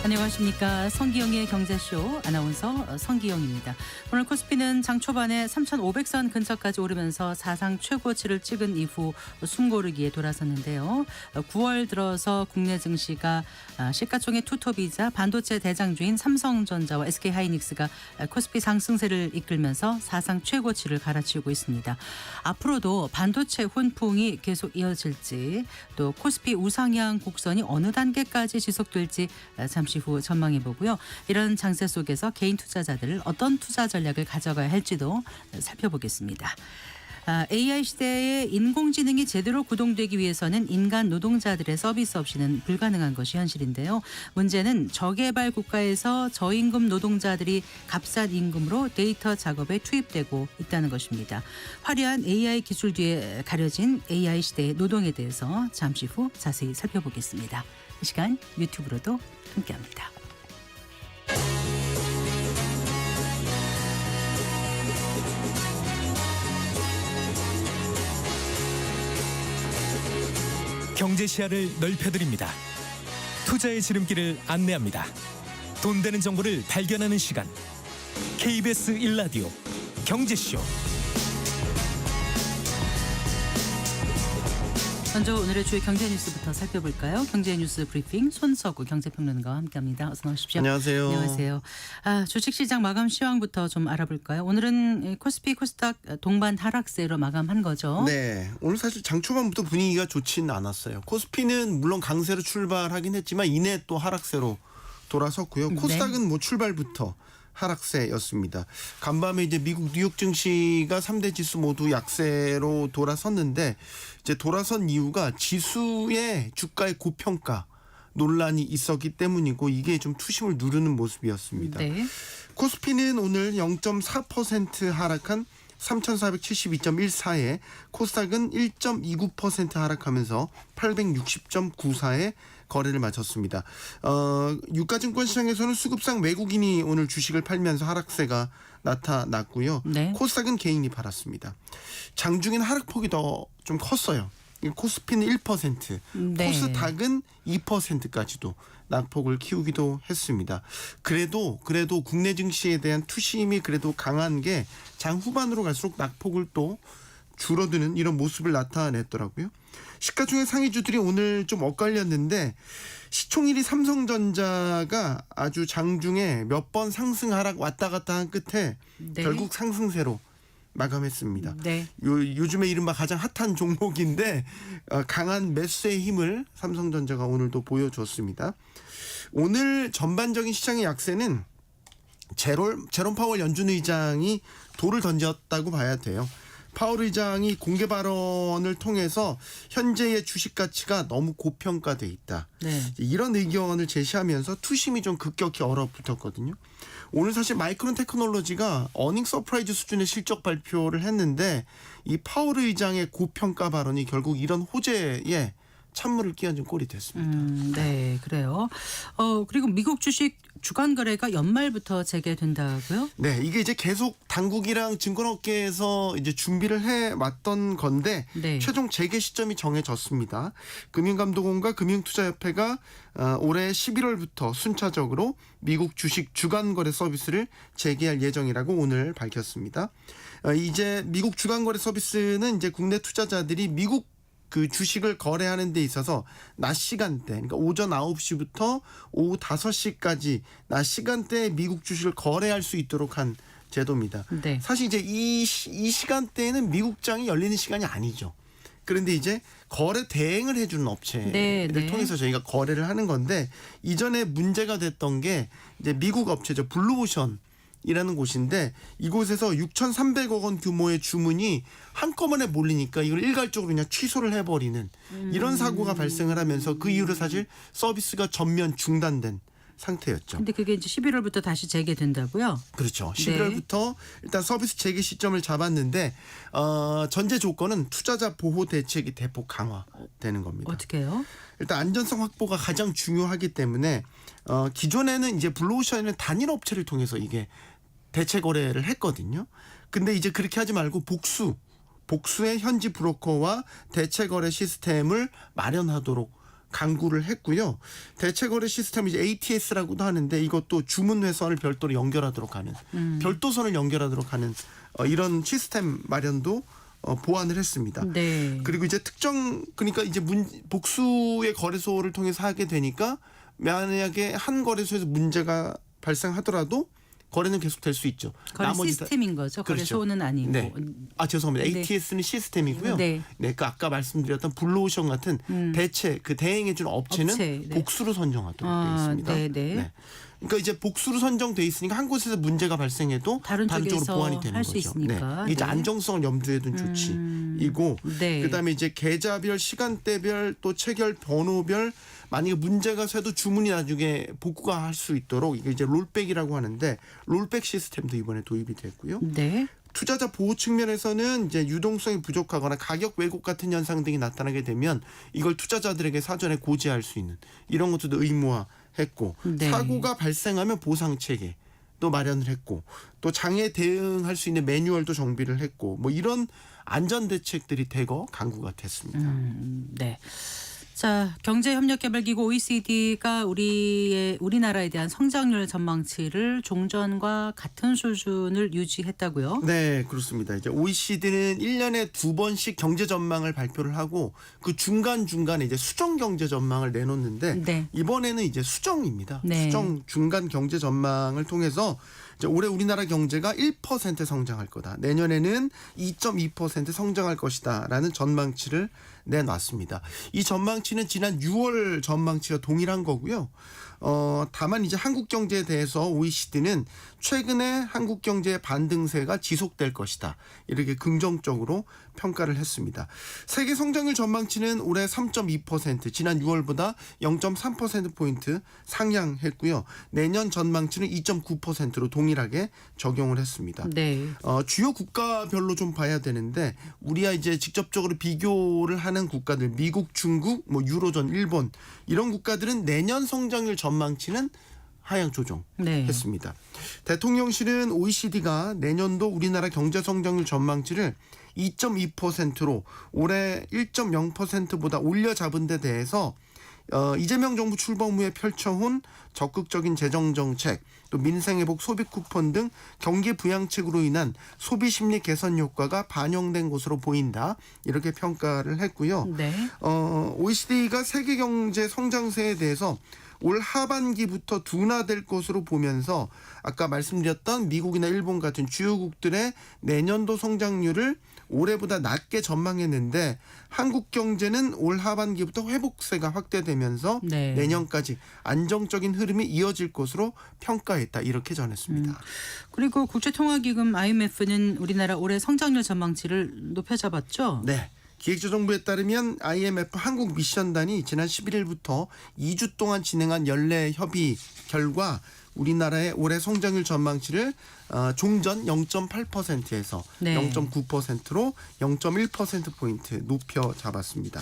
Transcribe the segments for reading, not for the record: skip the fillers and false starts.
안녕하십니까. 성기영의 경제쇼 아나운서 성기영입니다. 오늘 코스피는 장 초반에 3,500선 근처까지 오르면서 사상 최고치를 찍은 이후 숨고르기에 돌아섰는데요. 9월 들어서 국내 증시가 시가총액 투톱이자 반도체 대장주인 삼성전자와 SK하이닉스가 코스피 상승세를 이끌면서 사상 최고치를 갈아치우고 있습니다. 앞으로도 반도체 훈풍이 계속 이어질지 또 코스피 우상향 곡선이 어느 단계까지 지속될지 잠시 후 전망해 보고요. 이런 장세 속에서 개인 투자자들 어떤 투자 전략을 가져가야 할지도 살펴보겠습니다. AI 시대에 인공지능이 제대로 구동되기 위해서는 인간 노동자들의 서비스 없이는 불가능한 것이 현실인데요. 문제는 저개발 국가에서 저임금 노동자들이 값싼 임금으로 데이터 작업에 투입되고 있다는 것입니다. 화려한 AI 기술 뒤에 가려진 AI 시대의 노동에 대해서 잠시 후 자세히 살펴보겠습니다. 이 시간 유튜브로도 함께합니다. 경제 시야를 넓혀드립니다. 투자의 지름길을 안내합니다. 돈 되는 정보를 발견하는 시간. KBS 1라디오 경제쇼. 먼저 오늘의 주요 경제 뉴스부터 살펴볼까요? 경제 뉴스 브리핑 손석구 경제평론가와 함께합니다. 어서 나오십시오. 안녕하세요. 안녕하세요. 주식시장 마감 시황부터 좀 알아볼까요? 오늘은 코스피 코스닥 동반 하락세로 마감한 거죠. 네, 오늘 사실 장 초반부터 분위기가 좋지는 않았어요. 코스피는 물론 강세로 출발하긴 했지만 이내 또 하락세로 돌아섰고요. 코스닥은 뭐 출발부터 하락세였습니다. 간밤에 이제 미국 뉴욕 증시가 3대 지수 모두 약세로 돌아섰는데 이제 돌아선 이유가 지수의 주가의 고평가 논란이 있었기 때문이고 이게 좀 투심을 누르는 모습이었습니다. 네. 코스피는 오늘 0.4% 하락한 3,472.14에 코스닥은 1.29% 하락하면서 860.94에 거래를 마쳤습니다. 유가증권 시장에서는 수급상 외국인이 오늘 주식을 팔면서 하락세가 나타났고요. 네. 코스닥은 개인이 팔았습니다. 장중엔 하락폭이 더 좀 컸어요. 코스피는 1%, 네. 코스닥은 2%까지도 낙폭을 키우기도 했습니다. 그래도 국내 증시에 대한 투심이 그래도 강한 게 장 후반으로 갈수록 낙폭을 또 줄어드는 이런 모습을 나타냈더라고요. 시가총액 상위주들이 오늘 좀 엇갈렸는데 시총 1위 삼성전자가 아주 장중에 몇 번 상승 하락 왔다 갔다 한 끝에 네. 결국 상승세로 마감했습니다. 네. 요즘에 이른바 가장 핫한 종목인데 강한 매수의 힘을 삼성전자가 오늘도 보여줬습니다. 오늘 전반적인 시장의 약세는 제롬 파월 연준 의장이 돌을 던졌다고 봐야 돼요. 파월 의장이 공개 발언을 통해서 현재의 주식 가치가 너무 고평가돼 있다. 네. 이런 의견을 제시하면서 투심이 좀 급격히 얼어붙었거든요. 오늘 사실 마이크론 테크놀로지가 어닝 서프라이즈 수준의 실적 발표를 했는데 이 파월 의장의 고평가 발언이 결국 이런 호재에 찬물을 끼얹은 꼴이 됐습니다. 네, 그래요. 그리고 미국 주식 주간 거래가 연말부터 재개된다고요? 네, 이게 이제 계속 당국이랑 증권업계에서 이제 준비를 해 왔던 건데 네. 최종 재개 시점이 정해졌습니다. 금융감독원과 금융투자협회가 올해 11월부터 순차적으로 미국 주식 주간 거래 서비스를 재개할 예정이라고 오늘 밝혔습니다. 이제 미국 주간 거래 서비스는 이제 국내 투자자들이 미국 그 주식을 거래하는 데 있어서 낮 시간대, 그러니까 오전 9시부터 오후 5시까지 낮 시간대에 미국 주식을 거래할 수 있도록 한 제도입니다. 네. 사실 이제 이 시간대에는 미국장이 열리는 시간이 아니죠. 그런데 이제 거래 대행을 해주는 업체를 네. 통해서 저희가 거래를 하는 건데 이전에 문제가 됐던 게 이제 미국 업체죠. 블루오션. 이라는 곳인데 이곳에서 6,300억 원 규모의 주문이 한꺼번에 몰리니까 이걸 일괄적으로 그냥 취소를 해버리는 이런 사고가 발생을 하면서 그 이후로 사실 서비스가 전면 중단된 상태였죠. 근데 그게 이제 11월부터 다시 재개된다고요? 그렇죠. 네. 11월부터 일단 서비스 재개 시점을 잡았는데 전제 조건은 투자자 보호 대책이 대폭 강화되는 겁니다. 어떻게 해요? 일단 안전성 확보가 가장 중요하기 때문에 기존에는 이제 블루오션은 단일 업체를 통해서 이게 대체 거래를 했거든요. 근데 이제 그렇게 하지 말고 복수의 현지 브로커와 대체 거래 시스템을 마련하도록 강구를 했고요. 대체거래 시스템 이제 ATS라고도 하는데 이것도 주문 회선을 별도로 연결하도록 하는 별도선을 연결하도록 하는 이런 시스템 마련도 보완을 했습니다. 네. 그리고 이제 그러니까 이제 복수의 거래소를 통해서 하게 되니까 만약에 한 거래소에서 문제가 발생하더라도 거래는 계속될 수 있죠. 거래 나머지 시스템인 거죠. 그렇죠. 거래소는 아니고. 네. 죄송합니다. 네. ATS는 시스템이고요. 네. 그 아까 말씀드렸던 블루오션 같은 대체 그 대행해주는 업체는 업체, 네. 복수로 선정하도록 되어 있습니다. 네. 네. 그러니까 이제 복수로 선정돼 있으니까 한 곳에서 문제가 발생해도 다른 쪽으로 쪽에서 보완이 되는 할 수 거죠. 있으니까. 이게 이제 네. 안정성을 염두에 둔 조치이고 네. 그다음에 이제 계좌별, 시간대별, 또 체결 번호별 만약에 문제가 새도 주문이 나중에 복구가 할 수 있도록 이게 이제 롤백이라고 하는데 롤백 시스템도 이번에 도입이 됐고요. 네. 투자자 보호 측면에서는 이제 유동성이 부족하거나 가격 왜곡 같은 현상 등이 나타나게 되면 이걸 투자자들에게 사전에 고지할 수 있는 이런 것도 의무화했고 네. 사고가 발생하면 보상 체계 또 마련을 했고 또 장애 대응할 수 있는 매뉴얼도 정비를 했고 뭐 이런 안전 대책들이 대거 강구가 됐습니다. 네. 자, 경제협력개발기구 OECD가 우리나라에 대한 성장률 전망치를 종전과 같은 수준을 유지했다고요? 네, 그렇습니다. 이제 OECD는 1년에 2번씩 경제 전망을 발표를 하고 그 중간중간에 이제 수정 경제 전망을 내놓는데 네. 이번에는 이제 수정입니다. 네. 수정 중간 경제 전망을 통해서 이제 올해 우리나라 경제가 1% 성장할 거다. 내년에는 2.2% 성장할 것이다라는 전망치를 내놨습니다. 이 전망치는 지난 6월 전망치와 동일한 거고요. 다만 이제 한국 경제에 대해서 OECD는 최근에 한국 경제의 반등세가 지속될 것이다. 이렇게 긍정적으로 평가를 했습니다. 세계 성장률 전망치는 올해 3.2%, 지난 6월보다 0.3%포인트 상향했고요. 내년 전망치는 2.9%로 동일하게 적용을 했습니다. 네. 주요 국가별로 좀 봐야 되는데 우리가 이제 직접적으로 비교를 하는 국가들 미국, 중국, 뭐 유로존, 일본 이런 국가들은 내년 성장률 전망치는 하향 조정했습니다. 네. 대통령실은 OECD가 내년도 우리나라 경제 성장률 전망치를 2.2%로 올해 1.0%보다 올려 잡은 데 대해서 이재명 정부 출범 후에 펼쳐온 적극적인 재정 정책, 또 민생회복 소비 쿠폰 등 경기 부양책으로 인한 소비 심리 개선 효과가 반영된 것으로 보인다. 이렇게 평가를 했고요. 네. OECD가 세계 경제 성장세에 대해서 올 하반기부터 둔화될 것으로 보면서 아까 말씀드렸던 미국이나 일본 같은 주요국들의 내년도 성장률을 올해보다 낮게 전망했는데 한국 경제는 올 하반기부터 회복세가 확대되면서 네. 내년까지 안정적인 흐름이 이어질 것으로 평가했다. 이렇게 전했습니다. 그리고 국제통화기금 IMF는 우리나라 올해 성장률 전망치를 높여 잡았죠? 네. 기획재정부에 따르면 IMF 한국 미션단이 지난 11일부터 2주 동안 진행한 연례 협의 결과 우리나라의 올해 성장률 전망치를 종전 0.8%에서 네. 0.9%로 0.1%포인트 높여 잡았습니다.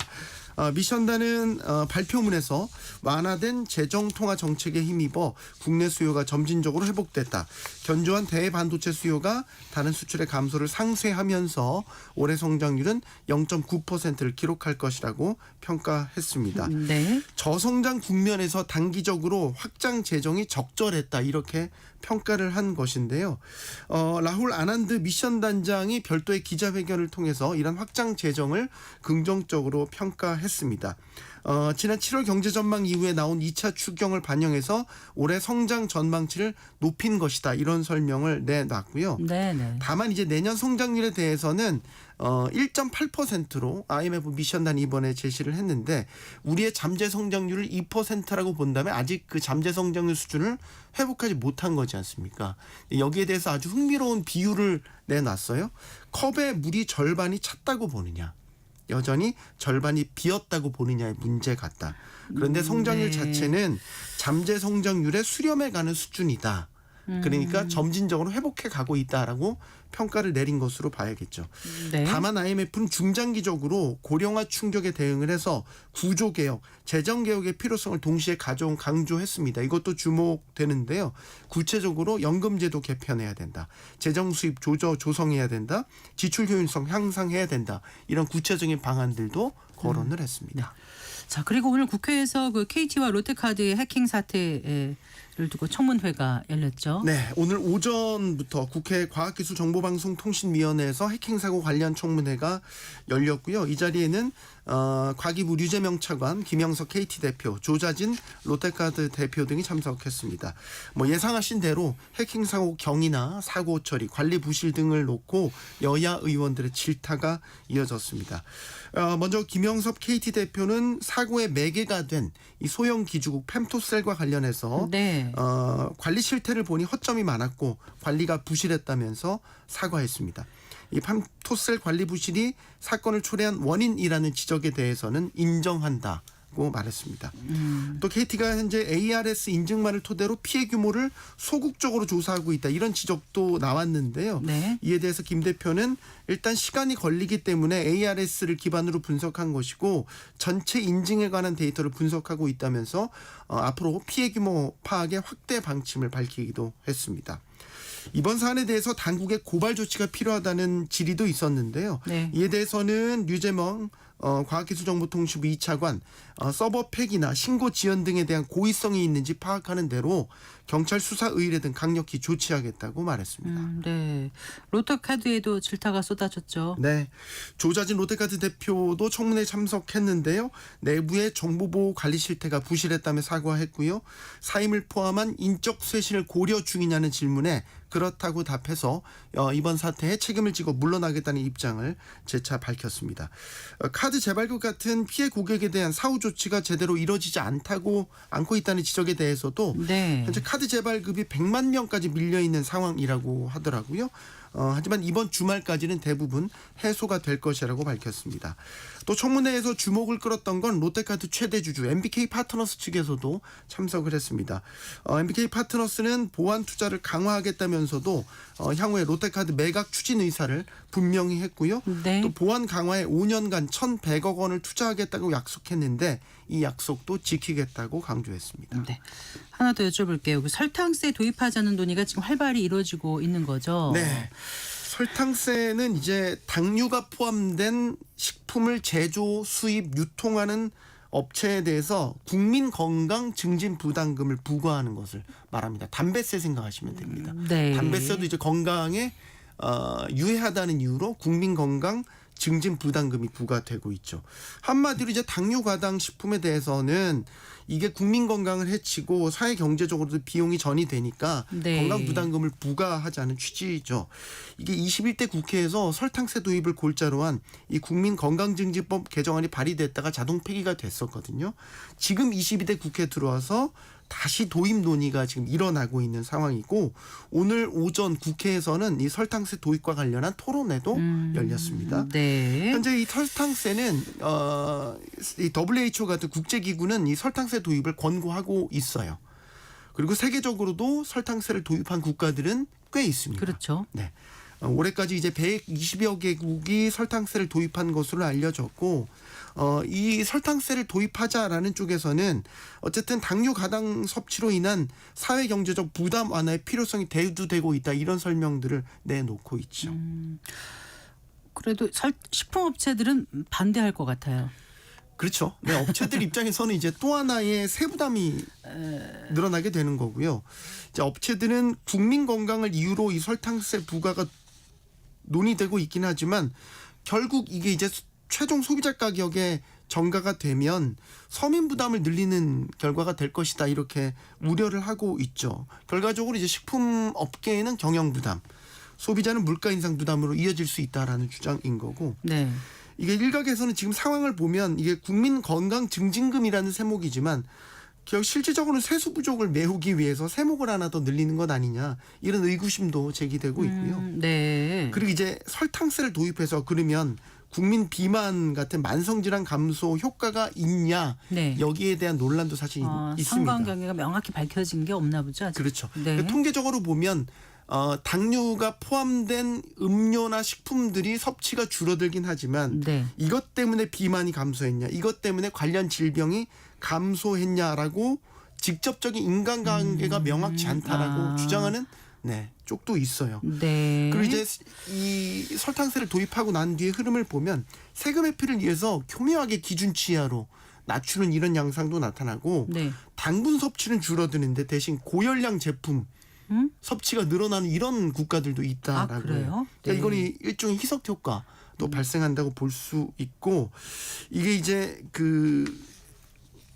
미션단은 발표문에서 완화된 재정통화 정책에 힘입어 국내 수요가 점진적으로 회복됐다. 견조한 대반도체 수요가 다른 수출의 감소를 상쇄하면서 올해 성장률은 0.9%를 기록할 것이라고 평가했습니다. 네. 저성장 국면에서 단기적으로 확장 재정이 적절했다. 이렇게 평가를 한 것인데요. 라훌 아난드 미션 단장이 별도의 기자회견을 통해서 이런 확장 재정을 긍정적으로 평가했습니다. 지난 7월 경제 전망 이후에 나온 2차 추경을 반영해서 올해 성장 전망치를 높인 것이다. 이런 설명을 내놨고요. 네. 다만 이제 내년 성장률에 대해서는 1.8%로 IMF 미션단이 이번에 제시를 했는데 우리의 잠재 성장률을 2%라고 본다면 아직 그 잠재 성장률 수준을 회복하지 못한 거지 않습니까? 여기에 대해서 아주 흥미로운 비유를 내놨어요. 컵에 물이 절반이 찼다고 보느냐, 여전히 절반이 비었다고 보느냐의 문제 같다. 그런데 성장률 네. 자체는 잠재 성장률에 수렴해 가는 수준이다. 그러니까 점진적으로 회복해 가고 있다라고 평가를 내린 것으로 봐야겠죠. 네. 다만 IMF는 중장기적으로 고령화 충격에 대응을 해서 구조개혁, 재정개혁의 필요성을 동시에 강조했습니다. 이것도 주목되는데요. 구체적으로 연금제도 개편해야 된다. 재정수입 조성해야 된다. 지출 효율성 향상해야 된다. 이런 구체적인 방안들도 거론을 했습니다. 자, 그리고 오늘 국회에서 그 KT와 롯데카드의 해킹 사태를 두고 청문회가 열렸죠. 네, 오늘 오전부터 국회 과학기술정보방송통신위원회에서 해킹 사고 관련 청문회가 열렸고요. 이 자리에는 과기부 류재명 차관, 김영석 KT 대표, 조자진 롯데카드 대표 등이 참석했습니다. 예상하신 대로 해킹 사고 경위나 사고 처리, 관리 부실 등을 놓고 여야 의원들의 질타가 이어졌습니다. 먼저 김영석 KT 대표는 사고의 매개가 된 이 소형 기주국 펨토셀과 관련해서 네. 관리 실태를 보니 허점이 많았고 관리가 부실했다면서 사과했습니다. 이 펨토셀 관리 부실이 사건을 초래한 원인이라는 지적에 대해서는 인정한다고 말했습니다. 또 KT가 현재 ARS 인증만을 토대로 피해 규모를 소극적으로 조사하고 있다, 이런 지적도 나왔는데요. 네. 이에 대해서 김 대표는 일단 시간이 걸리기 때문에 ARS를 기반으로 분석한 것이고 전체 인증에 관한 데이터를 분석하고 있다면서 앞으로 피해 규모 파악의 확대 방침을 밝히기도 했습니다. 이번 사안에 대해서 당국의 고발 조치가 필요하다는 질의도 있었는데요. 네. 이에 대해서는 류재명 과학기술정보통신부 2차관 서버 폐기나 신고 지연 등에 대한 고의성이 있는지 파악하는 대로 경찰 수사 의뢰 등 강력히 조치하겠다고 말했습니다. 네. 롯데카드에도 질타가 쏟아졌죠. 네, 조자진 롯데카드 대표도 청문회에 참석했는데요. 내부의 정보보호 관리 실태가 부실했다며 사과했고요. 사임을 포함한 인적 쇄신을 고려 중이냐는 질문에 그렇다고 답해서 이번 사태에 책임을 지고 물러나겠다는 입장을 재차 밝혔습니다. 카드 재발급 같은 피해 고객에 대한 사후 조치가 제대로 이루어지지 않고 있다는 지적에 대해서도 네. 현재 카드 재발급이 100만 명까지 밀려 있는 상황이라고 하더라고요. 하지만 이번 주말까지는 대부분 해소가 될 것이라고 밝혔습니다. 또 청문회에서 주목을 끌었던 건 롯데카드 최대 주주 MBK 파트너스 측에서도 참석을 했습니다. MBK 파트너스는 보안 투자를 강화하겠다면서도 향후에 롯데카드 매각 추진 의사를 분명히 했고요. 네. 또 보안 강화에 5년간 1,100억 원을 투자하겠다고 약속했는데 이 약속도 지키겠다고 강조했습니다. 네. 하나 더 여쭤볼게요. 그 설탕세 도입하자는 논의가 지금 활발히 이루어지고 있는 거죠. 네. 설탕세는 이제 당류가 포함된 식품을 제조, 수입, 유통하는 업체에 대해서 국민 건강 증진 부담금을 부과하는 것을 말합니다. 담배세 생각하시면 됩니다. 네. 담배세도 이제 건강에 유해하다는 이유로 국민 건강 증진 부담금이 부과되고 있죠. 한마디로 이제 당류 과당 식품에 대해서는 이게 국민 건강을 해치고 사회 경제적으로도 비용이 전이되니까 네. 건강 부담금을 부과하자는 취지죠. 이게 21대 국회에서 설탕세 도입을 골자로 한 이 국민 건강증진법 개정안이 발의됐다가 자동 폐기가 됐었거든요. 지금 22대 국회에 들어와서 다시 도입 논의가 지금 일어나고 있는 상황이고 오늘 오전 국회에서는 이 설탕세 도입과 관련한 토론회도 열렸습니다. 네. 현재 이 설탕세는 이 WHO 같은 국제기구는 이 설탕세 도입을 권고하고 있어요. 그리고 세계적으로도 설탕세를 도입한 국가들은 꽤 있습니다. 그렇죠. 네. 올해까지 이제 120여 개국이 설탕세를 도입한 것으로 알려졌고 이 설탕세를 도입하자라는 쪽에서는 어쨌든 당류 가당 섭취로 인한 사회 경제적 부담 완화의 필요성이 대두되고 있다, 이런 설명들을 내놓고 있죠. 그래도 식품업체들은 반대할 것 같아요. 그렇죠. 네, 업체들 입장에서는 이제 또 하나의 세부담이 늘어나게 되는 거고요. 이제 업체들은 국민 건강을 이유로 이 설탕세 부과가 논의되고 있긴 하지만 결국 이게 이제 최종 소비자 가격에 전가가 되면 서민 부담을 늘리는 결과가 될 것이다, 이렇게 우려를 하고 있죠. 결과적으로 이제 식품 업계에는 경영 부담, 소비자는 물가 인상 부담으로 이어질 수 있다라는 주장인 거고. 네. 이게 일각에서는 지금 상황을 보면 이게 국민 건강 증진금이라는 세목이지만 실질적으로는 세수 부족을 메우기 위해서 세목을 하나 더 늘리는 것 아니냐, 이런 의구심도 제기되고 있고요. 네. 그리고 이제 설탕세를 도입해서 그러면 국민 비만 같은 만성질환 감소 효과가 있냐, 네. 여기에 대한 논란도 사실 있습니다. 상관관계가 명확히 밝혀진 게 없나 보죠. 아직? 그렇죠. 네. 그러니까 통계적으로 보면 당류가 포함된 음료나 식품들이 섭취가 줄어들긴 하지만 네. 이것 때문에 비만이 감소했냐, 이것 때문에 관련 질병이 감소했냐라고 직접적인 인간관계가 명확치 않다라고 주장하는 쪽도 있어요. 네. 그리고 이제 이 설탕세를 도입하고 난 뒤에 흐름을 보면 세금 회피를 위해서 교묘하게 기준치 이하로 낮추는 이런 양상도 나타나고 네. 당분 섭취는 줄어드는데 대신 고열량 제품 섭취가 늘어나는 이런 국가들도 있다라고 아, 그래요? 해요. 네. 그러니까 이건 일종의 희석 효과도 발생한다고 볼 수 있고 이게 이제 그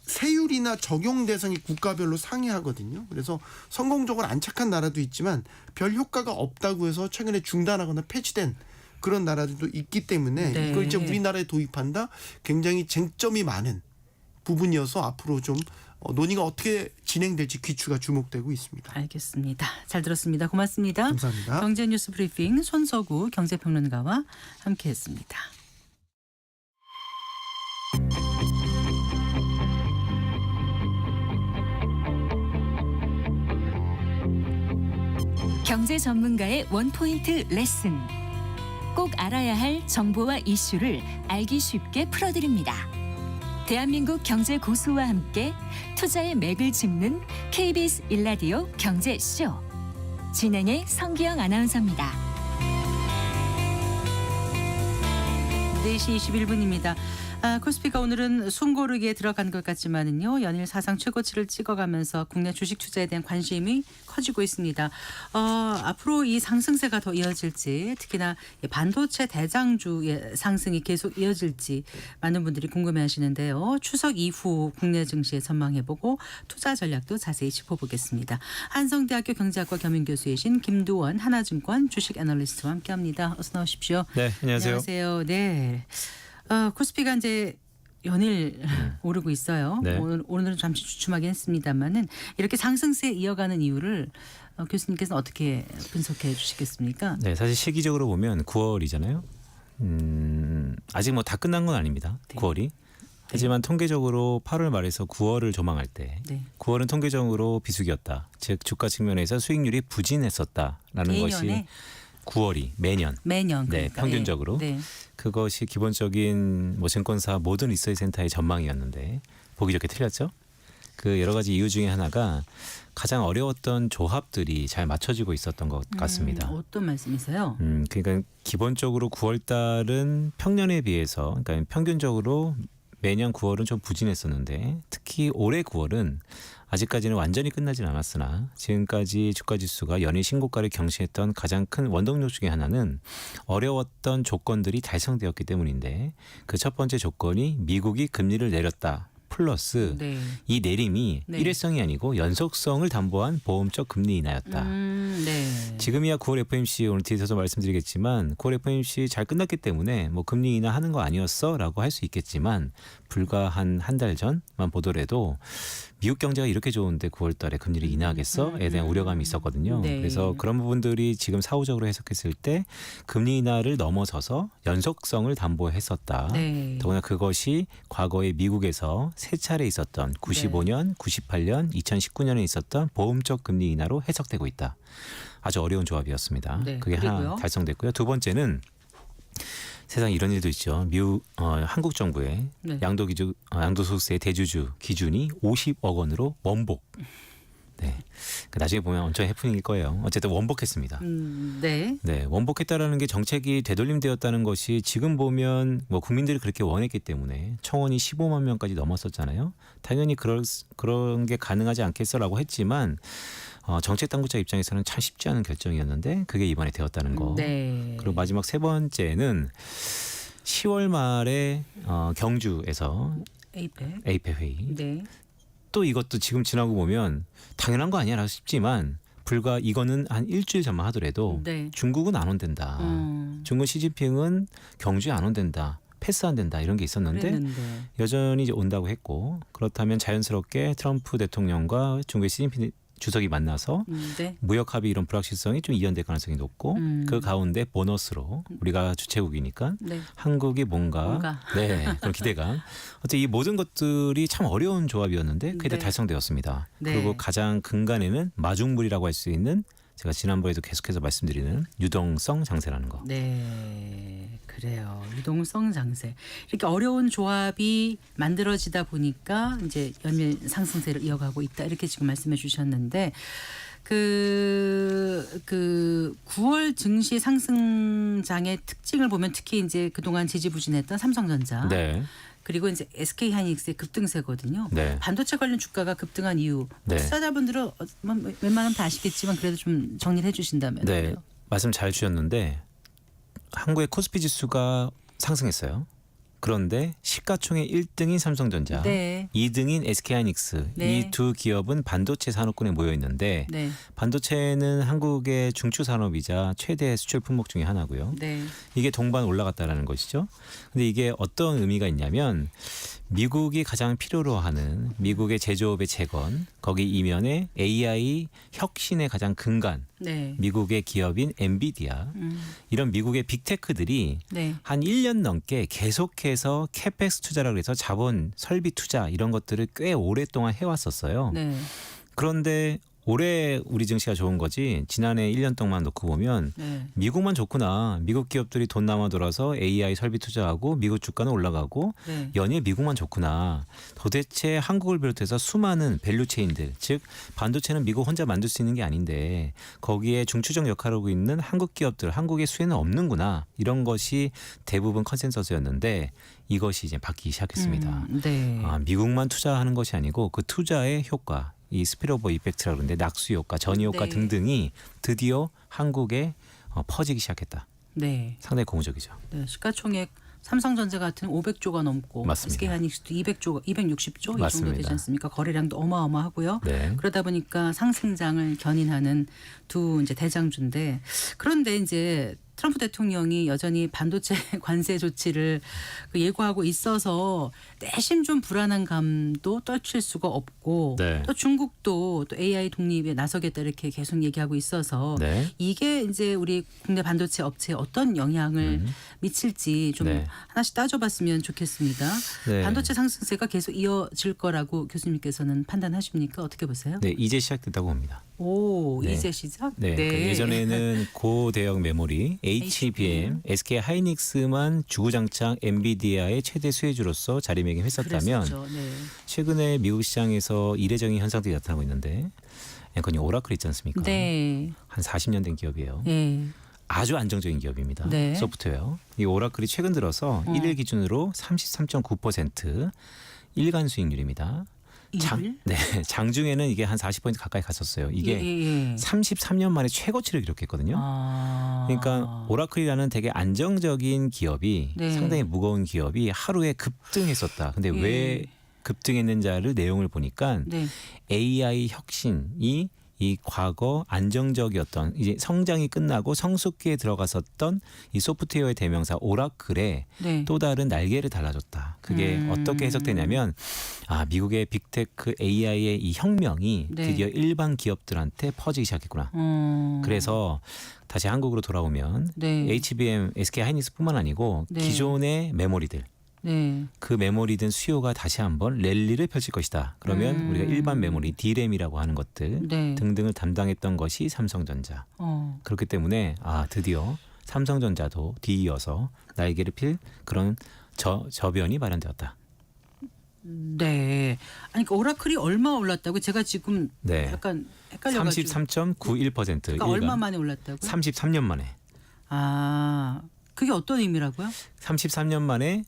세율이나 적용 대상이 국가별로 상이하거든요. 그래서 성공적으로 안착한 나라도 있지만 별 효과가 없다고 해서 최근에 중단하거나 폐지된 그런 나라들도 있기 때문에 네. 이걸 이제 우리나라에 도입한다 굉장히 쟁점이 많은 부분이어서 앞으로 좀 논의가 어떻게 진행될지 귀추가 주목되고 있습니다. 알겠습니다. 잘 들었습니다. 고맙습니다. 감사합니다. 경제뉴스 브리핑 손서구 경제평론가와 함께했습니다. 경제 전문가의 원포인트 레슨. 꼭 알아야 할 정보와 이슈를 알기 쉽게 풀어드립니다. 대한민국 경제 고수와 함께 투자의 맥을 짚는 KBS 일라디오 경제쇼. 진행의 성기영 아나운서입니다. 4시 21분입니다. 코스피가 오늘은 숨고르기에 들어간 것 같지만은요. 연일 사상 최고치를 찍어가면서 국내 주식 투자에 대한 관심이 커지고 있습니다. 앞으로 이 상승세가 더 이어질지 특히나 반도체 대장주의 상승이 계속 이어질지 많은 분들이 궁금해하시는데요. 추석 이후 국내 증시에 전망해보고 투자 전략도 자세히 짚어보겠습니다. 한성대학교 경제학과 겸임교수이신 김두원 하나증권 주식 애널리스트와 함께합니다. 어서 나오십시오. 네, 안녕하세요. 안녕하세요. 네. 코스피가 이제 연일 오르고 있어요. 네. 오늘은 잠시 주춤하긴 했습니다만은 이렇게 상승세 이어가는 이유를 교수님께서는 어떻게 분석해 주시겠습니까? 네, 사실 시기적으로 보면 9월이잖아요. 아직 뭐 다 끝난 건 아닙니다. 네. 9월이. 하지만 통계적으로 8월 말에서 9월을 조망할 때 네. 9월은 통계적으로 비수기였다. 즉 주가 측면에서 수익률이 부진했었다라는 것이 내년에 9월이 매년. 매년 네, 그러니까. 평균적으로. 네. 그것이 기본적인 뭐 증권사 모든 리서치 센터의 전망이었는데 보기 좋게 틀렸죠. 그 여러 가지 이유 중에 하나가 가장 어려웠던 조합들이 잘 맞춰지고 있었던 것 같습니다. 어떤 말씀이세요? 그러니까 기본적으로 9월 달은 평년에 비해서 그러니까 평균적으로 매년 9월은 좀 부진했었는데 특히 올해 9월은 아직까지는 완전히 끝나진 않았으나 지금까지 주가 지수가 연일 신고가를 경신했던 가장 큰 원동력 중에 하나는 어려웠던 조건들이 달성되었기 때문인데 그 첫 번째 조건이 미국이 금리를 내렸다. 플러스 네. 이 내림이 네. 일회성이 아니고 연속성을 담보한 보험적 금리 인하였다. 네. 지금이야 9월 FOMC 오늘 뒤에서도 말씀드리겠지만 9월 FOMC 잘 끝났기 때문에 뭐 금리 인하하는 거 아니었어라고 할 수 있겠지만 불과 한 달 전만 보더라도 미국 경제가 이렇게 좋은데 9월 달에 금리를 인하하겠어에 대한 우려감이 있었거든요. 네. 그래서 그런 부분들이 지금 사후적으로 해석했을 때 금리 인하를 넘어서서 연속성을 담보했었다. 네. 더구나 그것이 과거에 미국에서 세 차례 있었던 95년, 98년, 2019년에 있었던 보험적 금리 인하로 해석되고 있다. 아주 어려운 조합이었습니다. 네, 그게 그리고요? 하나 달성됐고요. 두 번째는 세상에 이런 일도 있죠. 한국 정부의 네. 양도소득세 대주주 기준이 50억 원으로 원복. 네, 나중에 보면 엄청 해프닝일 거예요. 어쨌든 원복했습니다. 네. 네, 원복했다라는 게 정책이 되돌림되었다는 것이 지금 보면 뭐 국민들이 그렇게 원했기 때문에 청원이 15만 명까지 넘었었잖아요. 당연히 그런 게 가능하지 않겠어라고 했지만 정책 당국자 입장에서는 참 쉽지 않은 결정이었는데 그게 이번에 되었다는 거. 네. 그리고 마지막 세 번째는 10월 말에 경주에서 에이펙 회의. 네. 또 이것도 지금 지나고 보면 당연한 거 아니야 싶지만 불과 이거는 한 일주일 전만 하더라도 네. 중국은 안 온댄다. 중국 시진핑은 경주에 안 온댄다. 패스 안 된다 이런 게 있었는데 그랬는데. 여전히 이제 온다고 했고 그렇다면 자연스럽게 트럼프 대통령과 중국의 시진핑 주석이 만나서 네. 무역 합의 이런 불확실성이 좀 이연될 가능성이 높고 그 가운데 보너스로 우리가 주최국이니까 네. 한국이 뭔가 네, 그런 기대감. 어쨌든 이 모든 것들이 참 어려운 조합이었는데 그게 다 네. 달성되었습니다. 네. 그리고 가장 근간에는 마중물이라고 할 수 있는 제가 지난번에도 계속해서 말씀드리는 유동성 장세라는 거. 네, 그래요. 유동성 장세. 이렇게 어려운 조합이 만들어지다 보니까 이제 연일 상승세를 이어가고 있다. 이렇게 지금 말씀해 주셨는데 그 9월 증시 상승장의 특징을 보면 특히 이제 그동안 지지부진했던 삼성전자. 네. 그리고 이제 SK 하이닉스의 급등세거든요. 네. 반도체 관련 주가가 급등한 이유 네. 투자자분들은 웬만하면 다 아시겠지만 그래도 좀 정리를 해주신다면. 네, 말씀 잘 주셨는데 한국의 코스피 지수가 상승했어요. 그런데 시가총액 1등인 삼성전자, 네. 2등인 SK하이닉스 네. 이 두 기업은 반도체 산업군에 모여 있는데 네. 반도체는 한국의 중추 산업이자 최대 수출 품목 중에 하나고요. 네. 이게 동반 올라갔다라는 것이죠. 근데 이게 어떤 의미가 있냐면 미국이 가장 필요로 하는 미국의 제조업의 재건, 거기 이면에 AI 혁신의 가장 근간, 네. 미국의 기업인 엔비디아, 이런 미국의 빅테크들이 네. 한 1년 넘게 계속해서 캐펙스 투자라고 해서 자본 설비 투자 이런 것들을 꽤 오랫동안 해왔었어요. 네. 그런데 올해 우리 증시가 좋은 거지 지난해 1년 동안 놓고 보면 네. 미국만 좋구나. 미국 기업들이 돈 남아 돌아서 AI 설비 투자하고 미국 주가는 올라가고 네. 연일 미국만 좋구나. 도대체 한국을 비롯해서 수많은 밸류체인들, 즉 반도체는 미국 혼자 만들 수 있는 게 아닌데 거기에 중추적 역할을 하고 있는 한국 기업들, 한국의 수혜는 없는구나. 이런 것이 대부분 컨센서스였는데 이것이 이제 바뀌기 시작했습니다. 네. 미국만 투자하는 것이 아니고 그 투자의 효과, 이 스피로버 이펙트라고 그러는데 낙수 효과, 전이 효과 네. 등등이 드디어 한국에 퍼지기 시작했다. 네. 상당히 고무적이죠. 네. 시가총액 삼성전자 같은 500조가 넘고 맞습니다. SK하이닉스도 200조, 260조 이 정도 맞습니다. 되지 않습니까? 거래량도 어마어마하고요. 네. 그러다 보니까 상승장을 견인하는 두 이제 대장주인데 그런데 이제 트럼프 대통령이 여전히 반도체 관세 조치를 예고하고 있어서 내심 좀 불안한 감도 떨칠 수가 없고 네. 또 중국도 또 AI 독립에 나서겠다 이렇게 계속 얘기하고 있어서 네. 이게 이제 우리 국내 반도체 업체에 어떤 영향을 미칠지 좀 네. 하나씩 따져봤으면 좋겠습니다. 네. 반도체 상승세가 계속 이어질 거라고 교수님께서는 판단하십니까? 어떻게 보세요? 네, 이제 시작됐다고 봅니다. 오, 네. 이제 시작? 네. 그러니까 예전에는 고대역 메모리 HBM, SK 하이닉스만 주구장창 엔비디아의 최대 수혜주로서 자리매김했었다면 그랬었죠. 네. 최근에 미국 시장에서 이례적인 현상들이 나타나고 있는데 앵커님 오라클 있지 않습니까? 네. 한 40년 된 기업이에요. 네. 아주 안정적인 기업입니다. 네. 소프트웨어. 이 오라클이 최근 들어서 1일 기준으로 33.9% 일간 수익률입니다. 일일? 네, 장중에는 이게 한 40% 가까이 갔었어요. 이게 예. 33년 만에 최고치를 기록했거든요. 아. 그러니까 오라클이라는 되게 안정적인 기업이 네. 상당히 무거운 기업이 하루에 급등했었다. 근데 예. 왜 급등했는지를 내용을 보니까 네. AI 혁신이 이 과거 안정적이었던 이제 성장이 끝나고 성숙기에 들어갔었던 이 소프트웨어의 대명사 오라클에 네. 또 다른 날개를 달아줬다. 그게 어떻게 해석되냐면 미국의 빅테크 AI의 이 혁명이 네. 드디어 일반 기업들한테 퍼지기 시작했구나. 그래서 다시 한국으로 돌아오면 네. HBM, SK 하이닉스뿐만 아니고 네. 기존의 메모리들 네. 그 메모리든 수요가 다시 한번 랠리를 펼칠 것이다. 그러면 우리가 일반 메모리, D램이라고 하는 것들 네. 등등을 담당했던 것이 삼성전자. 어. 그렇기 때문에 드디어 삼성전자도 뒤이어서 날개를 필 그런 저변이 마련되었다. 네. 아니 그러니까 오라클이 얼마 올랐다고 제가 지금 네. 약간 헷갈려가지고 33.91%. 그러니까 얼마 만에 올랐다고요? 33년 만에. 그게 어떤 의미라고요? 33년 만에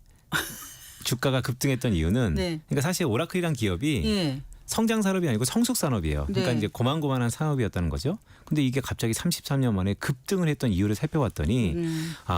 주가가 급등했던 이유는 네. 그러니까 사실 오라클이란 기업이 예. 성장 산업이 아니고 성숙 산업이에요. 그러니까 네. 이제 고만고만한 산업이었다는 거죠. 근데 이게 갑자기 33년 만에 급등을 했던 이유를 살펴봤더니